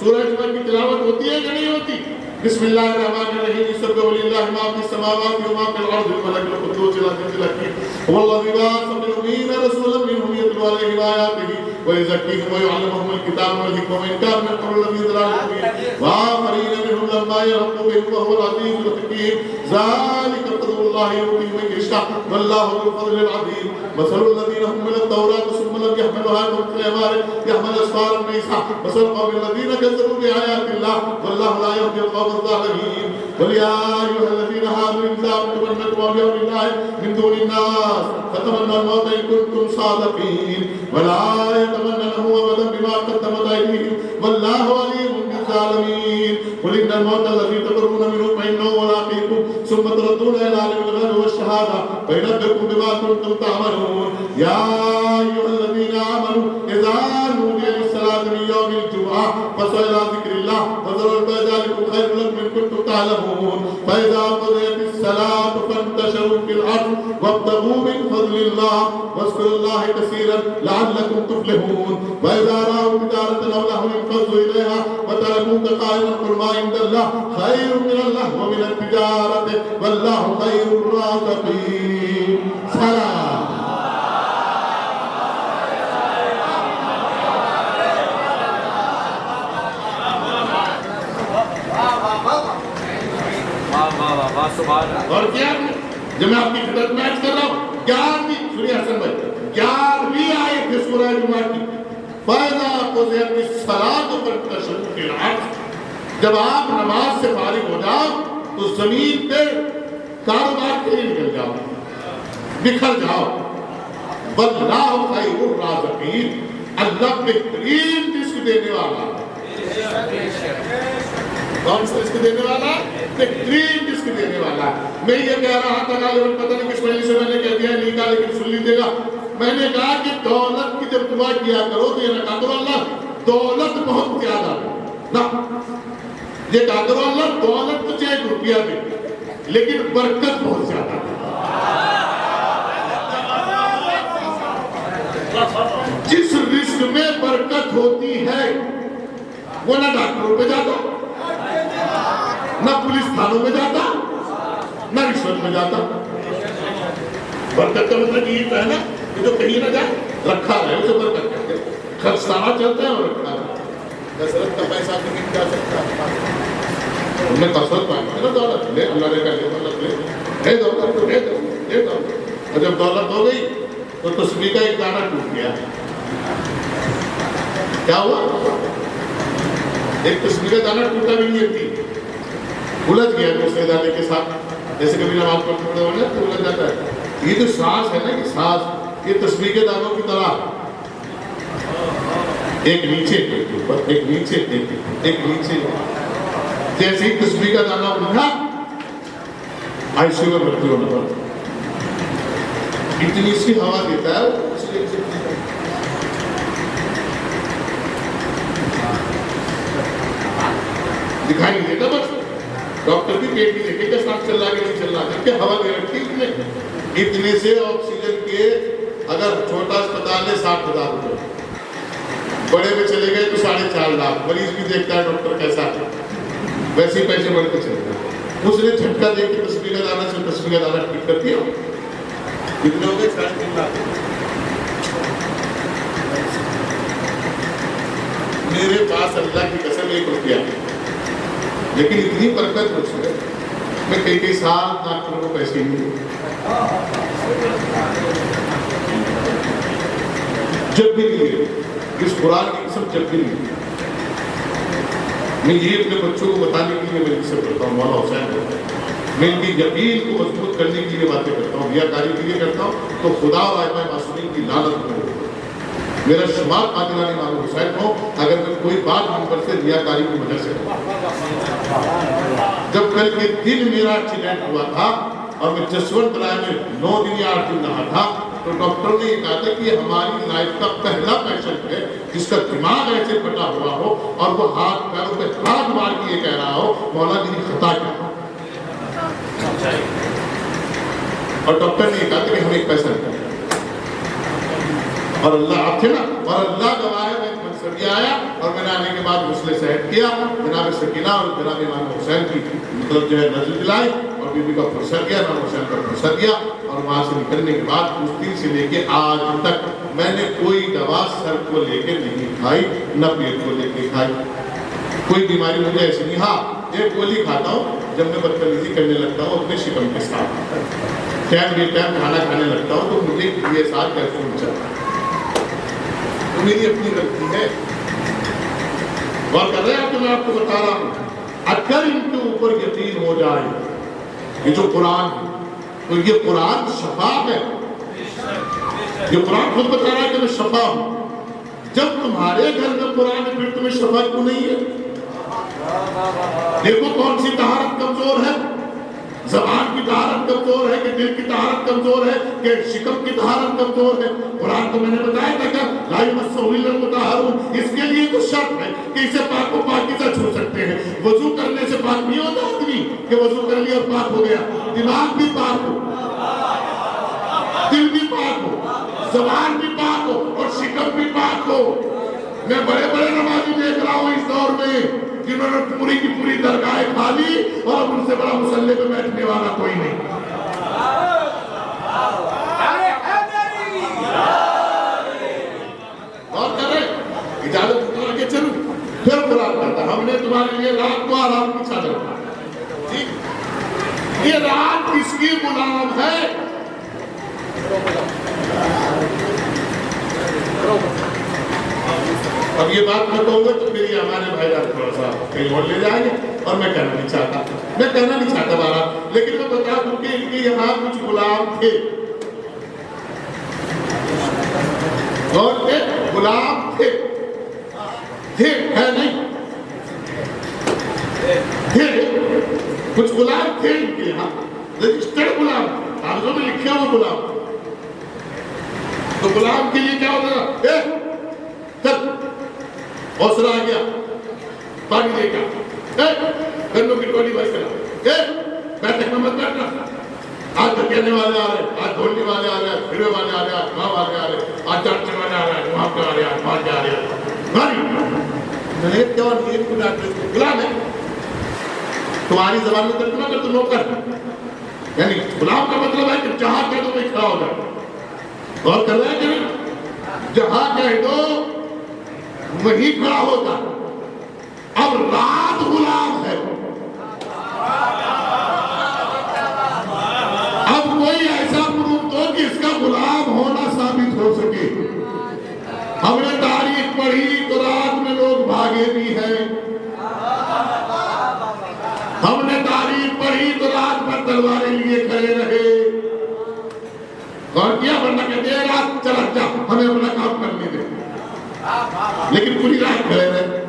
A: سورہ جمعہ کی تلاوت ہوتی ہے کہ نہیں ہوتی؟ بسم اللہ الرحمن الرحیم. یسبح للہ ما فی السماوات وما فی الارض الملک القدوس العزیز الحکیم والذی بعث بالامین رسولا منهم یتلو علیہم آیاتہ ویزکیہم ویعلمہم الکتاب والحکمہ وان کانوا من قبل لفی ضلال مبین وآخرین منهم لما یلحقوا بهم وهو العزیز الحکیم ذلک فضل اللہ یؤتیہ من یشاء واللہ ذو الفضل العظیم. مثل الذین حملوا التوراة ثم لم يحملوها كمثل حمار يحمل أسفارا ميسا مثل القوم الذين كذبوا بآيات الله والله لا يهدي القوم الظالمين. قل يا أيها الذين آمنوا إن زعمتم أنكم أولياء لله من دون الناس فتمنوا الموت إن كنتم صادقين ولا يتمنونه أبدا بما قدمت أيديهم والله عليم بالظالمين. قل إن الموت الذي تفرون منه فإنه ملاقيكم ثم تردون إلى عالم الغيب والشهادة فينبئكم بما كنتم تعملون. يا أيها الذين آمنوا إذا نودي للصلاة من يوم الجمعة فاسعوا إلى ذكر الله وذروا البيع ذلكم خير لكم إن كنتم تعلمون. فإذا قضيت الصلاة فانتشروا في الأرض وابتغوا من فضل الله واذكروا الله كثيرا لعلكم تفلحون. وإذا رأوا تجارة أو لهوا انفضوا إليها وتركوك قائما قل ما عند الله خير من اللهو ومن التجارة والله خير الرازقين. سلام. اور کیا جب میں آپ کی خدمت میں عرض کر رہا ہوں 11ویں سورہ حسن بھائی 11ویں آیت ہے سورہ جمعہ کی. فَإِذَا قُضِيَتِ الصَّلَاةُ فَانتَشِرُوا فِي الْأَرْضِ جب آپ نماز سے فارغ ہو جاؤ تو زمین پہ کاروبار کے لیے نکل جاؤ، بکھر جاؤ۔ واللہ خیر الرازقین، اللہ بہترین رزق دینے والا ہے۔ کون سا رزق دینے والا ہے؟ بہترین رزق دینے والا ہے۔ میں یہ کہہ رہا تھا غالباً پتہ نہیں کس وجہ سے میں نے کہہ دیا نہیں کہا، لیکن سن لیجیے گا، میں نے کہا کہ دولت کی جب دعا کیا کرو تو یہ نہ کہا کرو اللہ دولت بہت زیادہ ہے، نہ یہ کہا کرو اللہ دولت تو چاہے روپیہ دے لیکن برکت بہت زیادہ ہے۔ جس رزق میں برکت ہوتی ہے وہ نہ ڈاکٹروں پہ جاتا، نہ پولیس تھانوں میں جاتا، نہ رشوت میں جاتا۔ برکت کا مطلب یہ ہے نا کہ جو کہیں نہ جائے رکھا رہے اسے برکت کہتے ہیں۔ خرچانہ چلتا ہے اور رکھا رہے، کثرت کا پیسہ بھی نہیں جا سکتا۔ ہم نے کثرت پائی ہے نا دولت، لے اللہ نے کہا لے دولت لے دولت تو لے دولت، اور جب دولت ہو گئی تو تسبیح کا ایک دانہ ٹوٹ گیا۔ کیا ہوا؟ ایک تسبیح کا دانہ ٹوٹا بھی نہیں تھی، الجھ گیا دوسرے دانے کے ساتھ، جیسے کبھی نماز پڑھتے ہوئے تو الجھ جاتا ہے۔ یہ جو سانس ہے نا، یہ سانس یہ تسبیح کے دانوں کی طرح ایک نیچے ایک اوپر، ایک نیچے ایک نیچے، جیسے ہی تسبیح کا دانہ اٹھا آئی سی یو میں بھرتی ہونا پڑتا، اتنی سی ہوا دیتا ہے وہ، دکھائی نہیں دیتا۔ بس ڈاکٹر بھی پیٹ بھی دیکھے کہ سانس چل رہا کہ نہیں چل رہا، کہ ہوا دے رکھی اتنے سے آکسیجن کے، اگر چھوٹا اسپتال ہے 60,000 روپے، بڑے میں چلے گئے تو 4.5 لاکھ، مریض بھی دیکھتا ہے ڈاکٹر کیسا ہے، ویسے ہی پیسے بڑھتے چلتے ہیں۔ اس نے جھٹکا دے کے تسبیح کا دانہ سے تسبیح کا دانہ ٹھیک کر دیا، کتنے ہو گئے؟ 3.5 لاکھ۔ میرے پاس اللہ کی قسم 1 روپیہ، لیکن اتنی برکت مجھ سے میں کئی سال ڈاکٹروں کو پیسے نہیں دے، جب بھی نہیں، اس قرآن کی قسم جب بھی نہیں۔ میں یہ اپنے بچوں کو بتانے کے لیے میں جس سے کرتا ہوں، مولانا حسین ہوتا ہے، میں ان کی یقین کو مضبوط کرنے کے لیے باتیں کرتا ہوں، ریاکاری کے لیے کرتا ہوں، تو خدا اور ائمہ معصومین کی لعنت ہو۔ میرا شمار قادرانی مولانا حسین ہو اگر میں کوئی بات منبر سے ریاکاری کی وجہ سے جب کل کے دن میرا ایکسیڈنٹ ہوا تھا اور میں جسونت رائے میں 9 دن یا 8 دن رہا تھا، تو ڈاکٹر نے یہ کہا تھا کہ یہ ہماری لائف کا پہلا پیشنٹ ہے جس کا دماغ ایسے پھٹا ہوا ہو اور وہ ہاتھ پیروں پہ ہاتھ مار کے یہ کہہ رہا ہو مولا میری خطا کیا، اور ڈاکٹر نے یہ کہا تھا کہ ہم ایک پیسہ نہیں، اور اللہ آپ تھے نا، اور اللہ گواہ ہے، میں منصبی آیا اور میں نے آنے کے بعد غسل صحت کیا، جناب سکینہ اور جناب امام حسین کی مطلب جو ہے نظر دلائی، اور بی بی کا پرسر کیا، امام حسین کا پرسر کیا، اور وہاں سے نکلنے کے بعد اس دن سے لے کے آج تک میں نے کوئی دوا سر کو لے کے نہیں کھائی، نہ پیٹ کو لے کے کھائی، کوئی بیماری مجھے ایسی نہیں۔ ہاں ایک گولی کھاتا ہوں جب میں بدتمیزی کرنے لگتا ہوں اپنے شکم کے ساتھ، ٹائم بے ٹائم کھانا کھانے لگتا ہوں تو مجھے یہ ساتھ کیفون چلتا ہے، میری اپنی غلطی ہے۔ غور کر رہے ہیں آپ، میں آپ کو بتا رہا ہوں، اگر ان کے اوپر یقین ہو جائے یہ جو قرآن ہے، تو یہ قرآن شفا ہے، یہ قرآن خود بتا رہا ہے کہ میں شفا ہوں۔ جب تمہارے گھر میں قرآن ہے پھر تمہیں شفا کیوں نہیں ہے؟ دیکھو کون سی طہارت کمزور ہے، زبان کی طہارت کمزور ہے کہ دل کی طہارت کمزور ہے کہ شکم کی طہارت کمزور ہے۔ قرآن کو میں نے بتایا تھا کہ لا یمسہ الا المطہرون، اس کے لیے تو شرط ہے کہ اسے پاک و پاکیزہ چھو سکتے ہیں۔ وضو کرنے سے پاک نہیں ہوتا آدمی کہ وضو کر لیا اور پاک ہو گیا، دماغ بھی پاک ہو، دل بھی پاک ہو، زبان بھی پاک ہو اور شکم بھی پاک ہو۔ میں بڑے بڑے نمازی دیکھ رہا ہوں اس دور میں جنہوں نے پوری کی پوری درگاہیں کھا لی اور ان سے بڑا مصلی پہ بیٹھنے والا کوئی نہیں۔ اور کر رہے اجازت کر کے چلو پھر قرآن کرتا، ہم نے تمہارے لیے رات کو آرام کی چادر ٹھیک، یہ رات کس کی غلام ہے؟ اب یہ بات میں کہوں گا تو پھر یہ ہمارے بھائی جان تھوڑا سا کہیں اور لے جائیں گے، اور میں کہنا نہیں چاہتا بارہ، لیکن میں بتا دوں کہ ان کے یہاں کچھ غلام تھے، اور ایک غلام تھے ہے نہیں تھے، کچھ غلام تھے ان کے یہاں، رجسٹرڈ غلام، کاغذوں میں لکھے ہوئے غلام۔ تو غلام کے لیے کیا ہوتا ہے؟ چل حوصلہ آ گیا، پانی لے گا، گنوں کی ٹولی بس کرا، بیٹھک میں مت بیٹھنا، آج دھکینے والے آ رہے ہیں، آج ڈھولنے والے آ رہے ہیں، پھروے والے آ رہے ہیں، آج ماں والے آ رہے ہیں، آج ڈاکٹر والے آ رہے ہیں، وہاں پہ آ رہے ہیں، وہاں پہ آ رہے ہیں، بھاری میں نے کیا اور یہ کو ڈاکٹر غلام ہے، تمہاری زبان میں ترجمہ کر تو نوکر، یعنی غلام کا مطلب ہے کہ جہاں کہہ دو میں کھڑا ہو جائے، اور کر رہے ہیں کہ جہاں کہہ دو وہی کھڑا ہوتا۔ اب رات غلام ہے، اب کوئی ایسا پروف دو کہ اس کا غلام ہونا ثابت ہو سکے۔ ہم نے تاریخ پڑھی تو رات میں لوگ بھاگے بھی ہیں، ہم نے تاریخ پڑھی تو رات پر تلواریں لیے کھڑے رہے، اور کیا ورنہ کہتے ہیں رات چلا جا ہمیں اپنا کام کرنے دے، لیکن پوری رات کھڑے رہے۔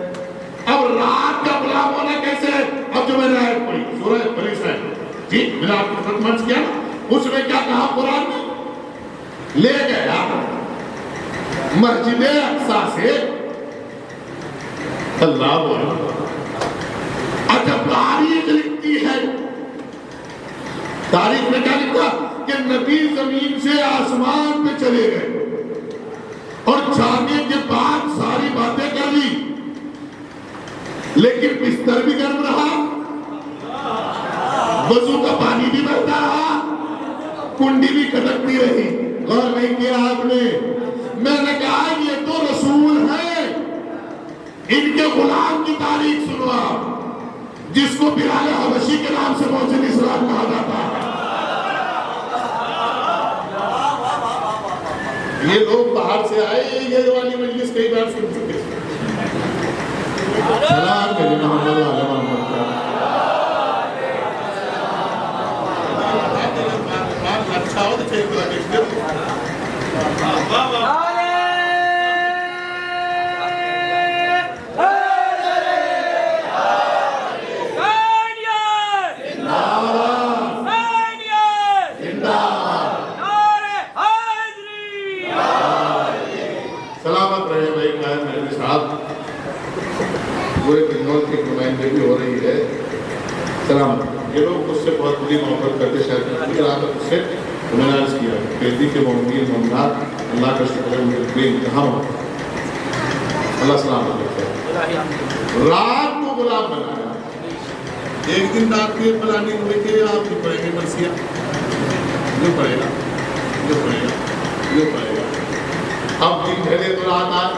A: اب رات کا غلام ہونا کیسے ہے؟ اب جو میں نے آیت پڑھی سورہ بنی اسرائیل، جی میں نے آپ کو خدمت منظ کیا، اس میں کیا کہا قرآن میں؟ لے گیا مسجد اقصی سے اللہ اکبر۔ اچھا تاریخ لکھتی ہے، تاریخ میں کیا لکھا کہ نبی زمین سے آسمان پہ چلے گئے اور جانے کے بعد ساری باتیں کر لی، لیکن بستر بھی گرم رہا، وضو کا پانی بھی بہتا رہا، کنڈی بھی کھٹکتی رہی۔ غور نہیں کیا آپ نے؟ میں نے کہا یہ تو رسول ہیں، ان کے غلام کی تاریخ سنو آپ، جس کو بلال حبشی کے نام سے محسن اسلام کہا جاتا ہے۔ یہ لوگ باہر سے آئے، یہ والی مجلس کئی بار سن چکے، سلام کریں محمد علیہ محمد کا اچھا ہو تو چاہیے بلا کشتے سلامت رہے بھائی قائم مہدی صاحب، پورے بنگال کی نمائندگی ہو رہی ہے، سلامت۔ یہ لوگ مجھ سے بہت بڑی محبت کرتے شاید سے میں نے عرض کیا قیدی کے معمولین معاملات اللہ کا شکر ہے مجھے بے انتہا ہو، اللہ سلامت رکھتا ہے۔ رات کو غلام بنایا، ایک دن رات کو یہ پلاننگ ہوئی کہ آپ جو پڑھیں گے مرثیہ، جو پڑھے گا جو پڑھے گا جو پڑھے گا، اب دن ڈھلے تو رات آئے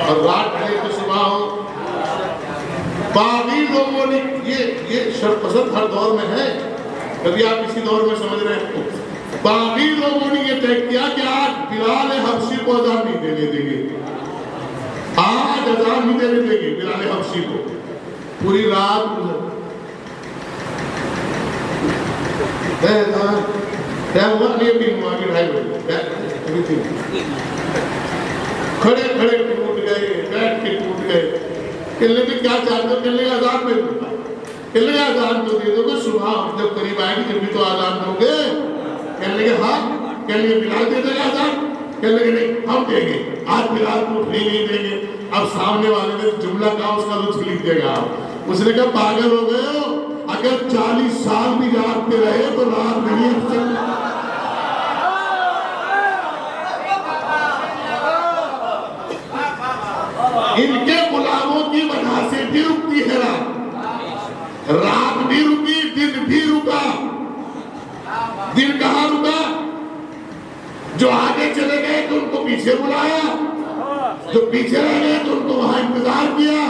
A: اور رات ڈھلے تو صبح ہو۔ باقی لوگوں نے یہ شرپسند ہر دور میں ہے، کبھی آپ اسی دور میں سمجھ رہے ہیں، باقی لوگوں نے یہ طے کیا کہ آج بلال حبشی کو اذان نہیں دینے دیں گے، آج اذان نہیں دینے دیں گے بلال حبشی کو۔ پوری رات کھڑے کھڑے ٹوٹ گئے، بیٹھ کے ٹوٹ گئے، کہنے بھی کیا چاہتے ہو؟ کہنے آزاد میں دوں، کہنے آزاد تو دے دو گے، صبح جب قریب آئے گی جب بھی تو آزاد دو گے؟ کہنے لگے ہاں، کہنے لگے بلال دے دے گا آزاد؟ کہنے لگے نہیں ہم دیں گے، آج بلال کو اٹھنے نہیں دیں گے۔ اب سامنے والے نے جملہ کہا، اس کا لطف لکھ دے گا، اس نے کہا پاگل ہو گئے ہو، اگر 40 سال بھی جاگتے رہے تو رات نہیں اٹھ سکتے۔ ان کے غلاموں کی وجہ سے بھی رکتی ہے رات بھی رکی، دن بھی رکا۔ دن کہاں رکا؟ جو آگے چلے گئے تو ان کو پیچھے بلایا، جو پیچھے رہ گئے تو ان کو وہاں انتظار کیا،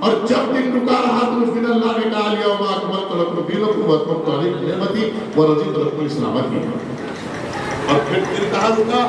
A: اور جب دن رکا رہا تو اس دن اللہ نے کہا لیا وما اکملت لکم دینکم واتممت علیکم نعمتی ورضیت لکم الاسلام دینا۔ اور پھر دن کہاں رکا؟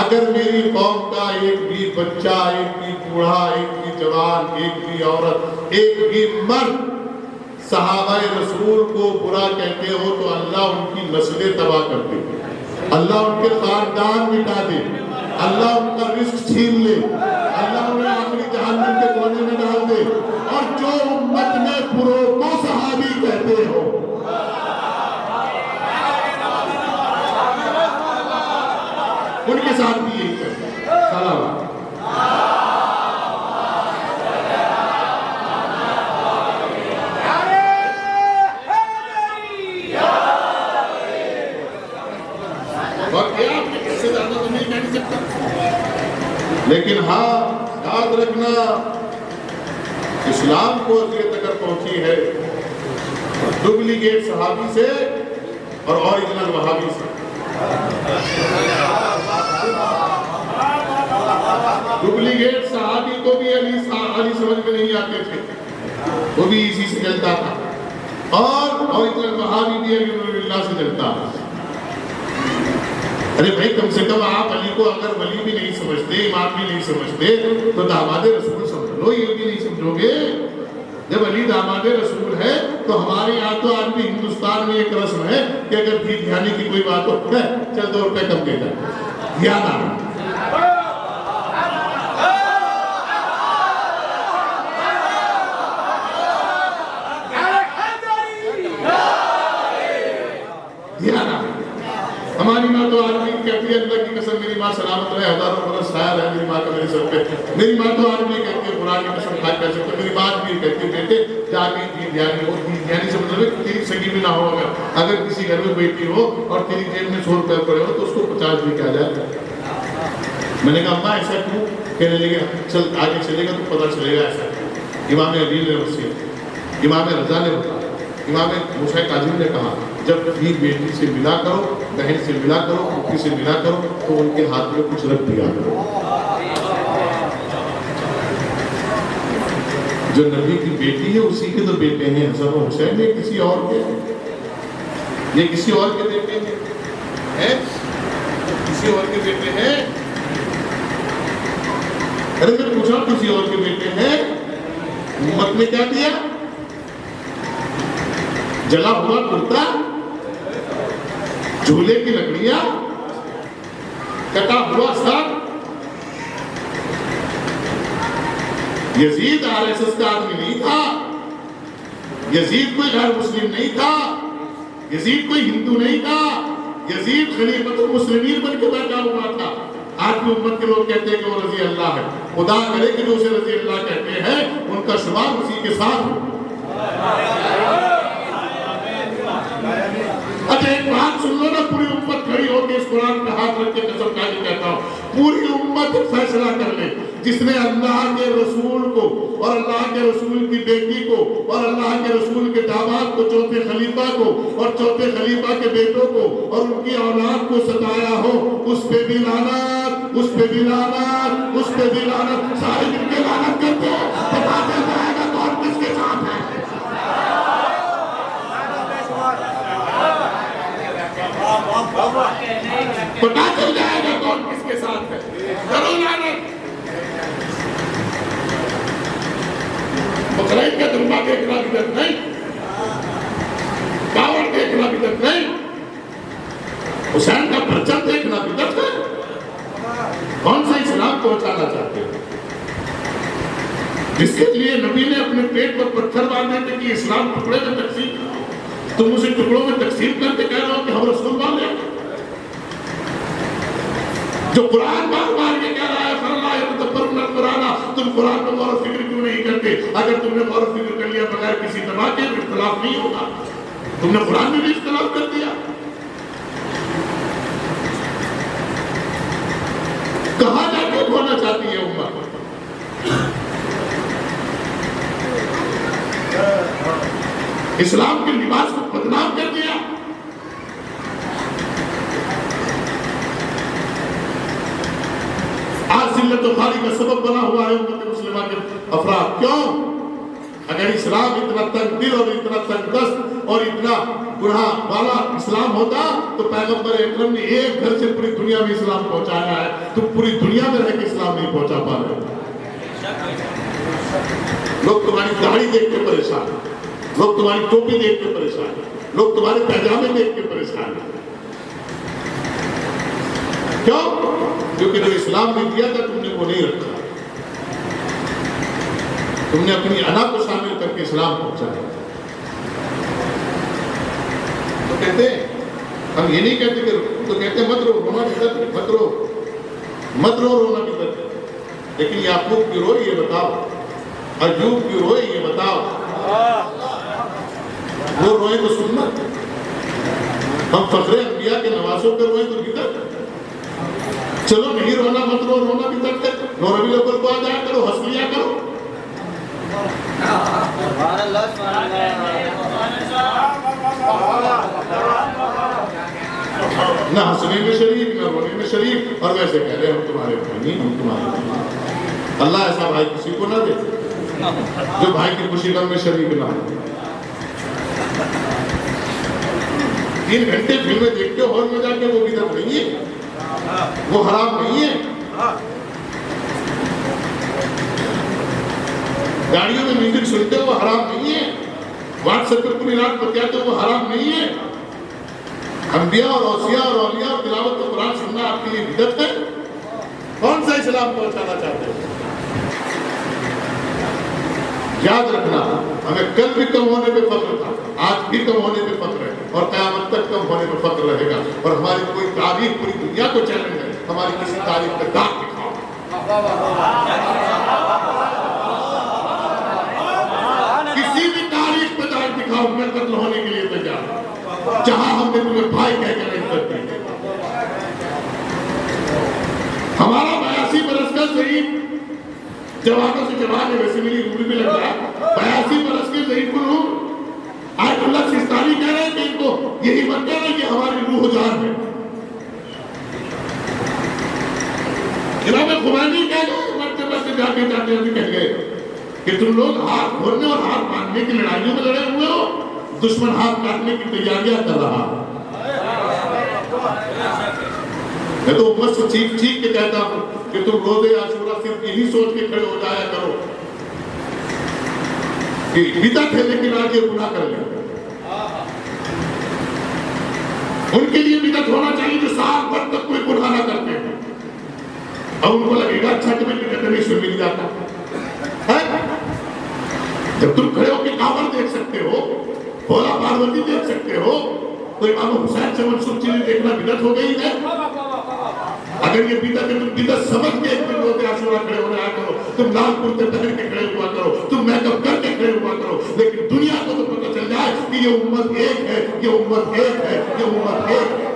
A: اگر میری قوم کا ایک بھی بچہ، ایک بھی بوڑھا، ایک بھی جوان، ایک بھی عورت، ایک بھی مرد صحابہ رسول کو برا کہتے ہو تو اللہ ان کی نسلیں تباہ کر دے، اللہ ان کے خاندان مٹا دے، اللہ ان کا رزق چھین لے، اللہ انہیں آخری جہنم کے کونے میں ڈال دے۔ اور جو امت میں بروں کو صحابی کہتے ہو، ان کے ساتھ بھی یہی کرتے ہیں۔ سلام۔ لیکن ہاں یاد رکھنا، اسلام کو اذیت اگر پہنچی ہے ڈپلیکیٹ صحابی سے اور اوریجنل وہابی سے۔ ڈپلیکیٹ صحابی کو بھی علی سمجھ میں نہیں آتے تھے، وہ بھی اسی سے جلتا تھا، اور اوریجنل وہابی بھی علی بن اللہ سے جلتا ہے۔ ارے بھائی کم سے کم آپ علی کو اگر ولی بھی نہیں سمجھتے، امام بھی نہیں سمجھتے تو داماد رسول سمجھ لو، یہ بھی نہیں سمجھو گے؟ جب علی داماد رسول ہے تو ہمارے یہاں تو آج بھی ہندوستان میں ایک رسم ہے کہ اگر بھی دھیانے کی کوئی بات ہو چل 2 روپے کم دے جائے، دھیان آنا۔ ہماری ماں تو آج بھی کہتی ہے، اللہ کی قسم میری ماں سلامت رہے، ہزاروں برس سایہ رہے میری ماں کا میرے سر پہ۔ میری ماں تو آج بھی کہتی ہے، قرآن کی قسم کھا کر سکتے، میری بات بھی کہتی ہے بیٹے جا کے دی دھیانی ہو، دی دھیانی سے مطلب ہے تیری سگی بھی نہ ہو، اگر کسی گھر میں بیٹی ہو اور تیری جیب میں 100 روپے پڑے ہو تو اس کو 50 بھی کہا جائے۔ میں نے کہا اماں ایسا کیوں؟ کہنے لگے چل آگے چلے گا تو پتہ چلے گا ایسا کیوں۔ امام علی نے وصیت، امام رضا نے بتایا، امام موسیٰ کاظم نے کہا جب بھی بیٹی سے ملا کرو، بہن سے ملا کرو، پھوپھی سے ملا کرو تو ان کے ہاتھ میں کچھ رکھ دیا کرو۔ جو نبی کی بیٹی ہے اسی کے تو بیٹے ہیں حسن و حسین، یہ کسی اور کے، یہ کسی اور کے بیٹے ہیں، کسی اور کے بیٹے ہیں۔ ارے میں پوچھا کسی اور کے بیٹے ہیں، امت نے کیا دیا؟ جلا ہوا کرتا، جھولے کی لکڑیاں، کٹا ہوا سر۔ یزید RSS کا آدمی نہیں تھا، یزید کوئی غیر مسلم نہیں تھا، یزید کوئی ہندو نہیں تھا، یزید خلیفۃ المسلمین بن کے بیٹھا ہوا تھا۔ آج بھی امت کے لوگ کہتے ہیں کہ وہ رضی اللہ ہے، خدا کرے کہ جو اسے رضی اللہ کہتے ہیں ان کا شمار اسی کے ساتھ ہو۔ اچھا ایک بات سن لو نا، پوری امت کھڑی ہو کے اس قرآن پہ ہاتھ رکھ کے قسم کھا کے کہتا ہوں، پوری امت فیصلہ کر لے، جس نے اللہ کے رسول کو اور اللہ کے رسول کی بیٹی کو اور اللہ کے رسول کے داماد کو، چوتھے خلیفہ کو اور چوتھے خلیفہ کے بیٹوں کو اور ان کی اولاد کو ستایا ہو، اس پہ بھی لعنت، اس پہ بھی لعنت، اس پہ بھی لعنت۔ سارے دن کے لعنت کرتے ہیں، پتا چل جائے گا کون کس کے ساتھ ہے۔ پتا چل جائے گا کون کس کے ساتھ ہے۔ کرو لعنت۔ بقرعید کا دمبا دیکھنا بدعت نہیں، باور دیکھنا بدعت نہیں، حسین کا پرچم دیکھنا بدعت ہے۔ کون سا اسلام پہنچانا چاہتے ہیں جس کے لیے نبی نے اپنے پیٹ پر پتھر باندھے تھے کہ اسلام ٹکڑے میں تقسیم کرو، تم اسے ٹکڑوں میں تقسیم کر کے کہہ رہے ہو کہ ہم رسول والے ہیں۔ جو قرآن بار بار یہ کہہ رہا ہے فَلَا يَتَدَبَّرُونَ الْقُرْآنَ، تم قرآن پر غور و فکر کیوں نہیں کرتے؟ اگر تم نے غور و فکر کر لیا بغیر کسی دبا کے اختلاف نہیں ہوگا۔ تم نے قرآن میں بھی اختلاف کر دیا۔ کہاں جا کے کھونا چاہتی ہے امت؟ اسلام کے لباس کو بدنام کر دیا۔ آج ذلت و خواری کا سبب بنا ہوا ہے امت مسلمہ کے افراد۔ کیوں؟ اگر اسلام اتنا تنگ دل اور اتنا تنگ دست اور اتنا گناہ والا اسلام ہوتا تو پیغمبر اکرم نے ایک گھر سے پوری دنیا میں اسلام پہنچایا ہے، تم پوری دنیا میں رہ کے اسلام نہیں پہنچا پا رہے۔ لوگ تمہاری داڑھی دیکھ کے پریشان ہیں، لوگ تمہاری ٹوپی دیکھ کے پریشان ہیں، لوگ تمہارے پیجامے دیکھ کے پریشان ہیں۔ کیوں؟ کیونکہ جو اسلام نے دیا تھا تم نے وہ نہیں رکھا، تم نے اپنی انا کو شامل کر کے اسلام پہنچایا۔ تو کہتے ہیں، ہم یہ نہیں کہتے کہ تو کہتے ہیں مت رو، رونا بدعت ہے، مت رو رونا بدعت ہے، لیکن یعقوب کی روئے یہ بتاؤ، ایوب کی روئے یہ بتاؤ، وہ روئے تو سنت، ہم فخر انبیاء کے نوازوں پہ روئے تو بدعت۔ چلو نہیں رونا مت رو، رونا بدعت ہے، نو ربیع الاول کو آ جایا کرو، ہنس لیا کرو۔ نہ ہنسنے میں شریف، نہ رونے میں شریف، اور ویسے کہہ رہے ہم تمہارے بھائی نہیں، ہم تمہارے بھائی۔ اللہ ایسا بھائی کسی کو نہ دے جو بھائی کی خوشی غم میں شریک نہ ہو۔ 3 گھنٹے فلمیں دیکھتے ہو ہال میں جا کے، وہ بدعت نہیں ہے، وہ حرام نہیں ہے۔ گاڑیوں میں میوزک سنتے ہو وہ حرام نہیں ہے، واٹس ایپ پہ پوری رات بتاتے ہو وہ حرام نہیں ہے۔ انبیاء اور اوصیاء اور اولیاء اور تلاوت کا قرآن سننا آپ کے لیے بدعت ہے؟ کون سا اسلام پہنچانا چاہتے ہیں؟ یاد رکھنا، ہمیں کل بھی کم ہونے پہ فخر تھا، آج بھی کم ہونے پہ فخر ہے، اور قیامت تک کم ہونے پہ فخر رہے گا۔ اور ہماری کوئی تاریخ پوری دنیا کو چیلنج ہے، ہماری کسی تاریخ پہ داغ دکھاؤ۔ کسی بھی تاریخ پہ داغ دکھاؤ، میں قتل ہونے کے لیے تیار ہوں، جہاں ہم نے تمہیں بھائی کہہ کر عزت دی۔ ہمارا 82 برس کا ضعیف، جوانوں سے جوان ہے، ویسے میری عمر بھی لگ رہا ہے، 82 برس کے ضعیف الروح آیت اللہ سیستانی کہہ رہے ہیں کہ ان کو یہی مت کہہ رہے کہ ہماری روح جان ہے۔ امام خمینی کہہ گئے، مرتے مرتے جاتے جاتے ابھی کہہ گئے کہ تم لوگ ہاتھ کھولنے اور ہاتھ باندھنے کی لڑائیوں میں لڑے ہوئے ہو، دشمن ہاتھ کاٹنے کی تیاریاں کر رہا۔ میں تو امت سے چیخ چیخ کے کہتا ہوں کہ تم روزے عاشورہ صرف یہی سوچ کے کھڑے ہو جایا کرو کہ بدعت ہے لیکن آج یہ گناہ کر لیں۔ ان کے لیے بدعت ہونا چاہیے جو سال بھر تک کوئی گناہ نہ کرتے ہیں، اور ان کو لگے گا اچھا کہ میں بدعت نہیں سے مل جاتا۔ جب تم کھڑے ہو کے کعبہ دیکھ سکتے ہو، بھولا پاروتی دیکھ سکتے ہو، تو امام حسین سے منسوب چیزیں دیکھنا بدعت ہو گئی ہے؟ اگر یہ بدعت ہے تم بدعت سمجھ کے ایک دن روزے عاشورہ کھڑے ہونے آیا کرو، تم لال کرتے پہن کے کھڑے ہوا کرو، تم میک اپ کر کے کھڑے ہوا کرو، لیکن دنیا کو تو پتہ چل جائے کہ یہ امت ایک ہے، یہ امت ایک ہے، یہ امت ایک ہے۔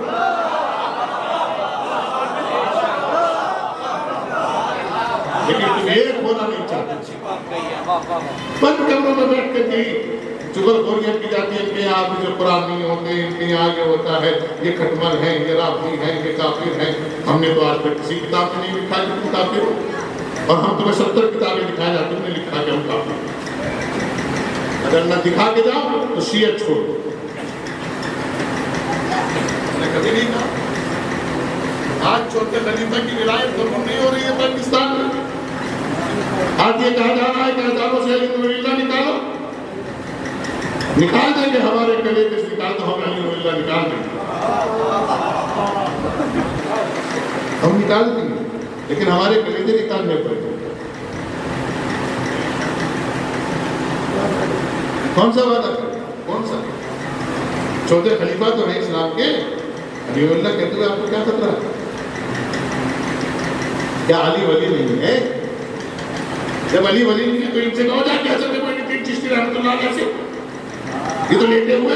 A: لیکن تم ایک ہونا نہیں چاہتے، بند کمروں میں بیٹھ کر کے چغل خوریاں کی جاتی ہے کہ آپ جو قرآن نہیں ہوتے، ان کے یہاں یہ ہوتا ہے، یہ کھٹمل ہیں، یہ رافضی ہیں، یہ کافر ہیں۔ ہم نے تو آج تک کسی کتاب میں نہیں لکھا کہ تم کافر ہو، اور ہم تمہیں 70 کتابیں دکھائیں جا، تم نے لکھا کہ ہم کافر ہیں۔ اگر نہ دکھا کے جاؤ تو شیعت چھوڑ دو۔ میں نے کبھی نہیں کہا آج چھوٹے خلیفہ کی ولایت قبول نہیں ہو رہی ہے پاکستان میں، آج یہ کہا جا رہا ہے کہ ہزاروں سے علی ولی اللہ نکالو، نکال دیں گے ہمارے کلے کے نکال دو، ہم علی ولی اللہ نکال دیں گے، ہم نکال دیں گے، لیکن ہمارے کلے سے نکالنے پڑے گا۔ کون سا وعدہ کرے؟ کون سا؟ چوتھے خلیفہ تو ہیں اسلام کے، علی ولی اللہ کہتے ہوئے آپ کو کیا خطرہ ہے؟ کیا علی ولی نہیں ہے؟ جب علی ولی نہیں ہے تو ان سے کہو جا کہ حضرت معین الدین چشتی رحمۃ اللہ علیہ سے یہ تو لیتے ہوئے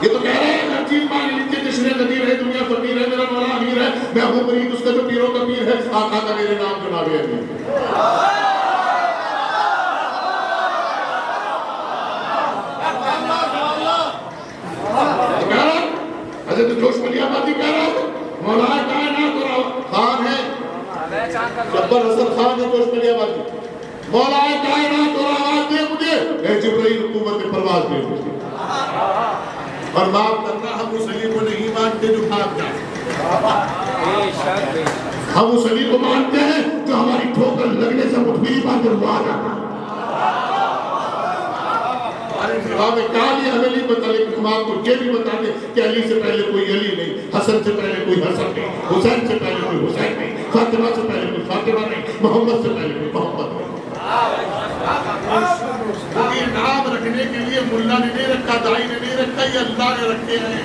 A: یہ تو کہہ رہے ہیں ہر چیز مانگ لیجیے، جشن قدیر ہے، دنیا فقیر ہے، میرا مولا امیر ہے، میں ہوں مرید اس کا جو پیروں کا پیر ہے، آقا کا میرے نام جناب علی۔ حضرت جوش ملی آبادی کہہ رہا ہے مولا کائنات اور خان ہے، جبر حسن خان ہے جوش ملی آبادی، مولا کائنات اور آواز دے مجھے اے جبرائیل قوت پرواز دے دو اور معاف کرنا ہم اس علی کو نہیں مانتے جو بھاگ جائے ہم اس علی کو مانتے ہیں جو ہماری ٹھوکر لگنے سے مٹھوئی بات وہ آ جاتا ہمیں کہانی ہمیں نہیں پتا لیکن ہم آپ کو یہ بھی بتا دیں کہ علی سے پہلے کوئی علی نہیں حسن سے پہلے کوئی حسن نہیں حسین سے پہلے کوئی حسین نہیں فاطمہ سے پہلے کوئی فاطمہ نہیں محمد سے پہلے کوئی محمد نہیں یہ نام رکھنے کے لیے ملا نے نہیں رکھا دائی نے نہیں رکھا یہ اللہ نے رکھے ہیں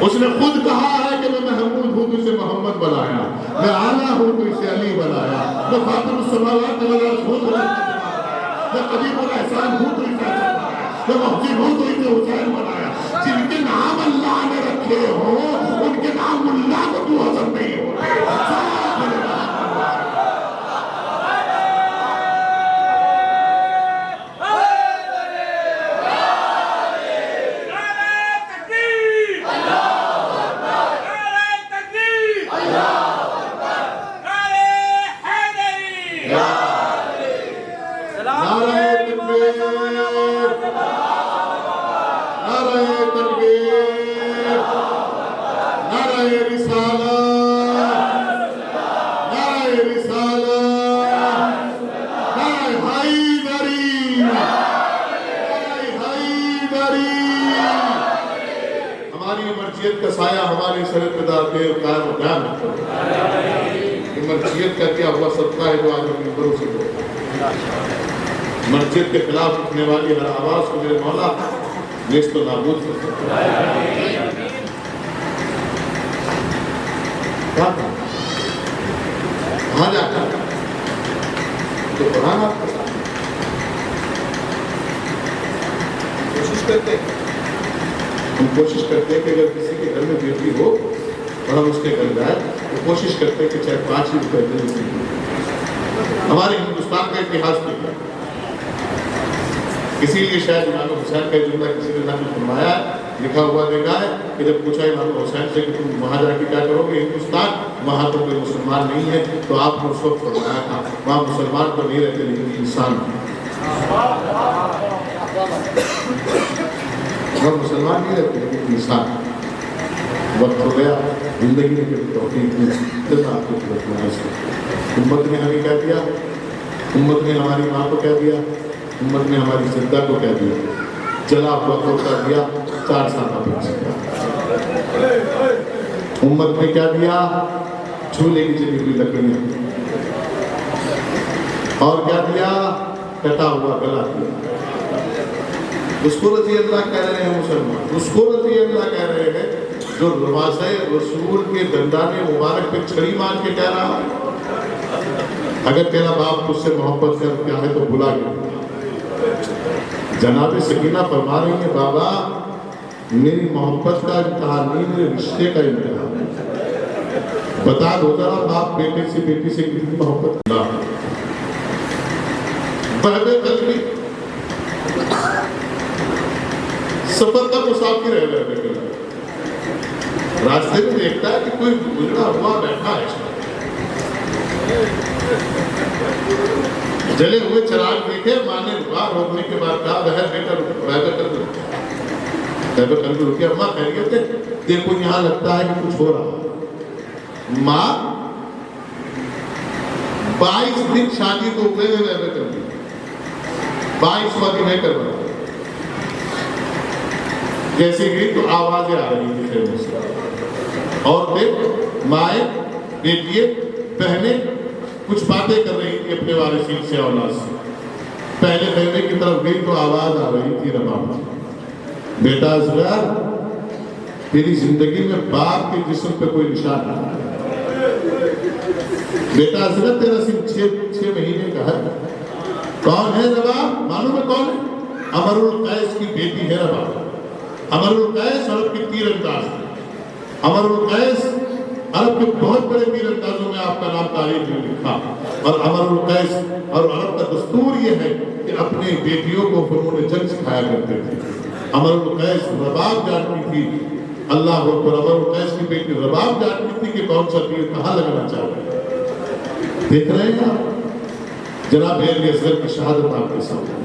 A: اس نے خود کہا ہے کہ میں محمود ہوں تو اسے محمد بنایا میں اعلیٰ ہوں تو اسے علی بنایا میں فاطر السماوات والارض ہوں تو میں قدیم الاحسان ہوں تو اسے میں محسن ہوں تو اسے حسین بنایا جن کے نام اللہ نے رکھے ہوں ان کے نام اللہ کو تو حضر نہیں ہوتے کا سایہ ہماری سر پہ دار قائم و قائم مرجیت کا کیا ہوا صدقہ ہے جو آج اپنے بروں سے دو مرجیت کے خلاف اٹھنے والی ہر آواز کو میرے مولا نیست و نابود کرتا کہاں جا کر تو قرآن آپ کے ساتھ کوشش کرتے ہیں ہم کوشش کرتے ہیں کہ اگر کسی کے گھر میں بیٹی ہو اور ہم اس کے گھر جائیں تو کوشش کرتے ہیں کہ چاہے 5 ہی روپے دے دیں ہمارے ہندوستان کا اتہاس نہیں ہے اسی لیے شاید امام حسین کا جملہ کسی نے نقل فرمایا لکھا ہوا دیکھا ہے کہ جب پوچھا امام حسین سے کہ تم وہاں جا کے کیا کرو گے ہندوستان وہاں تو کوئی مسلمان نہیں ہے تو آپ نے اس وقت فرمایا تھا وہاں مسلمان تو نہیں رہتے لیکن انسان وہ مسلمان نہیں رہتے لیکن انسان وقت ہو گیا زندگی میں کبھی توفیق نہیں آپ کو بتانا اس کو امت نے ہمیں کیا دیا امت نے ہماری ماں کو کیا دیا امت نے ہماری زندہ کو کیا دیا چلا ہوا کا دیا 4 سال کا بچہ امت نے کیا دیا جھولے کی چلی ہوئی لکڑیاں اور کیا دیا کٹا ہوا گلا دیا اس کو رضی اللہ کہہ رہے ہیں مسلمان اس کو رضی اللہ کہہ رہے ہیں جو نوازہ رسول کے دندان مبارک پہ چھڑی مان کے کہہ رہا ہے اگر تیرا باپ تجھ سے محبت کرتا ہے تو بلا گیا جناب سکینہ فرما رہی ہے بابا میری محبت کا امتحان نہیں میرے رشتے کا امتحان بتا دو ذرا باپ بیٹے سے بیٹی سے کتنی محبت نہ بہبے قلبی سفر کا مسافر ہے راستے میں دیکھتا ہے کہ کوئی گزرا ہوا بیٹھا ہے جلے ہوئے چراغ دیکھے ماں نے باہر روکنے کے بعد کہا بہر بیٹا بہبے کر کے رکے اماں خیریت ہے دیکھو یہاں لگتا ہے کہ کچھ ہو رہا ماں 22 دن شادی کو ہوئے بہبے کر دی 22واں دن ہے کروا جیسے گئی تو آوازیں آ رہی تھی خیمے سے اور دیکھ مائیں بیٹیے بہنیں کچھ باتیں کر رہی تھی اپنے وارثین سے اولاد سے پہلے خیمے کی طرف گئی تو آواز آ رہی تھی رباب بیٹا اصغر تیری زندگی میں باپ کے جسم پہ کوئی نشان نہیں بیٹا اصغر تیرا صرف 6 مہینے کا ہے کون ہے رباب معلوم ہے کون ہے امر القیس کی بیٹی ہے رباب امر القیس عرب کی تیر انداز ہے امر القیس عرب کے بہت بڑے تیر اندازوں میں آپ کا نام تاریخ میں لکھا اور امر القیس اور عرب کا دستور یہ ہے کہ اپنی بیٹیوں کو فنون جنگ سکھایا کرتے تھے امر القیس رباب جانتی تھی اللہ اکبر امر القیس کی بیٹی رباب جانتی تھی کہ کون سا تیر کہاں لگنا چاہتے دیکھ رہے ہیں آپ جناب اصغر کی شہادت آپ کے سامنے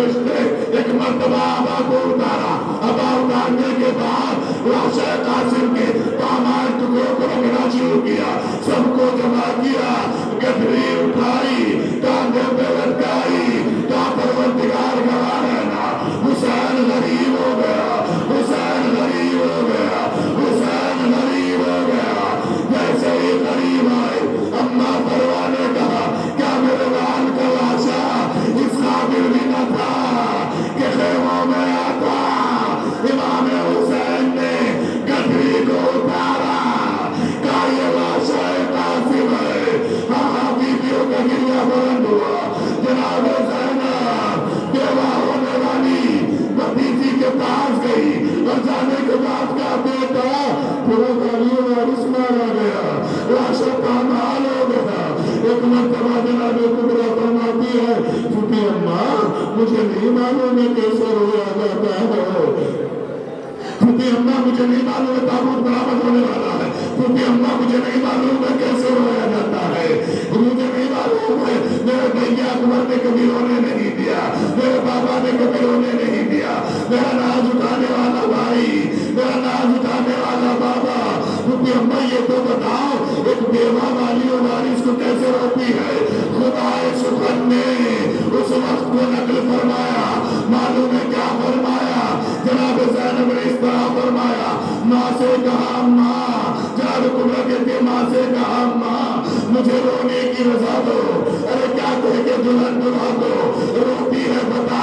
A: فرشتے ایک مرتبہ ابا کو اتارا. ابا اتارنے کے بعد لاشے قاسم کے پامال ٹکڑوں کو رکھنا شروع کیا. سب کو جمع کیا, گٹھری اٹھائی, کاندھے پہ لٹکائی. کہا پروردگار گواہ رہنا, حسین غریب ہو گیا, حسین غریب ہو گیا, حسین غریب ہو گیا. جیسے ہی غریب آئے اماں پروا نے کہا کیا میرے لال کا لاشا اس قابل بھی نہ تھا کہ خیموں میں آتا. امام حسین نے گٹھری کو اتارا, کہا یہ لاشا قاسم ہے. ہاں بیویوں کا گریہ بلند ہوا. جناب زینب بیوہ ہونے والی بھتیجی کے پاس گئی اور جانے کے بعد کا بیٹا پورے گاڑیوں وارث مارا گیا, لاشا پامال ہو گیا. ایک مرتبہ جناب کبریٰ فرماتی ہے چھوٹی اماں مجھے نہیں معلوم ہے کیسے رویا جاتا ہے. چھوٹی اماں مجھے نہیں معلوم ہے تابوت برآمد ہونے والا ہے. چھوٹی اماں مجھے نہیں معلوم ہے کیسے رویا جاتا ہے. مجھے نہیں معلوم ہے. میرے بھیا اکبر نے کبھی رونے نہیں دیا, میرے بابا نے کبھی رونے نہیں دیا. میرا ناز اٹھانے والا بھائی, میرا ناز اٹھانے والا بابا. چھوٹی اماں یہ تو بتاؤ ایک بیوہ والی اور وارث کو کیسے روتی ہے. خدا سبحان نے اس وقت کو نقل فرمایا, معلوم ہے کیا فرمایا. جناب زینب نے اس طرح فرمایا, ماں سے کہا ماں, جناب کبریٰ کہتے ہیں ماں سے کہا ماں مجھے رونے کی رضا دو. ارے کیا کہہ کے دلہن دلہا دو, روتی ہے بتا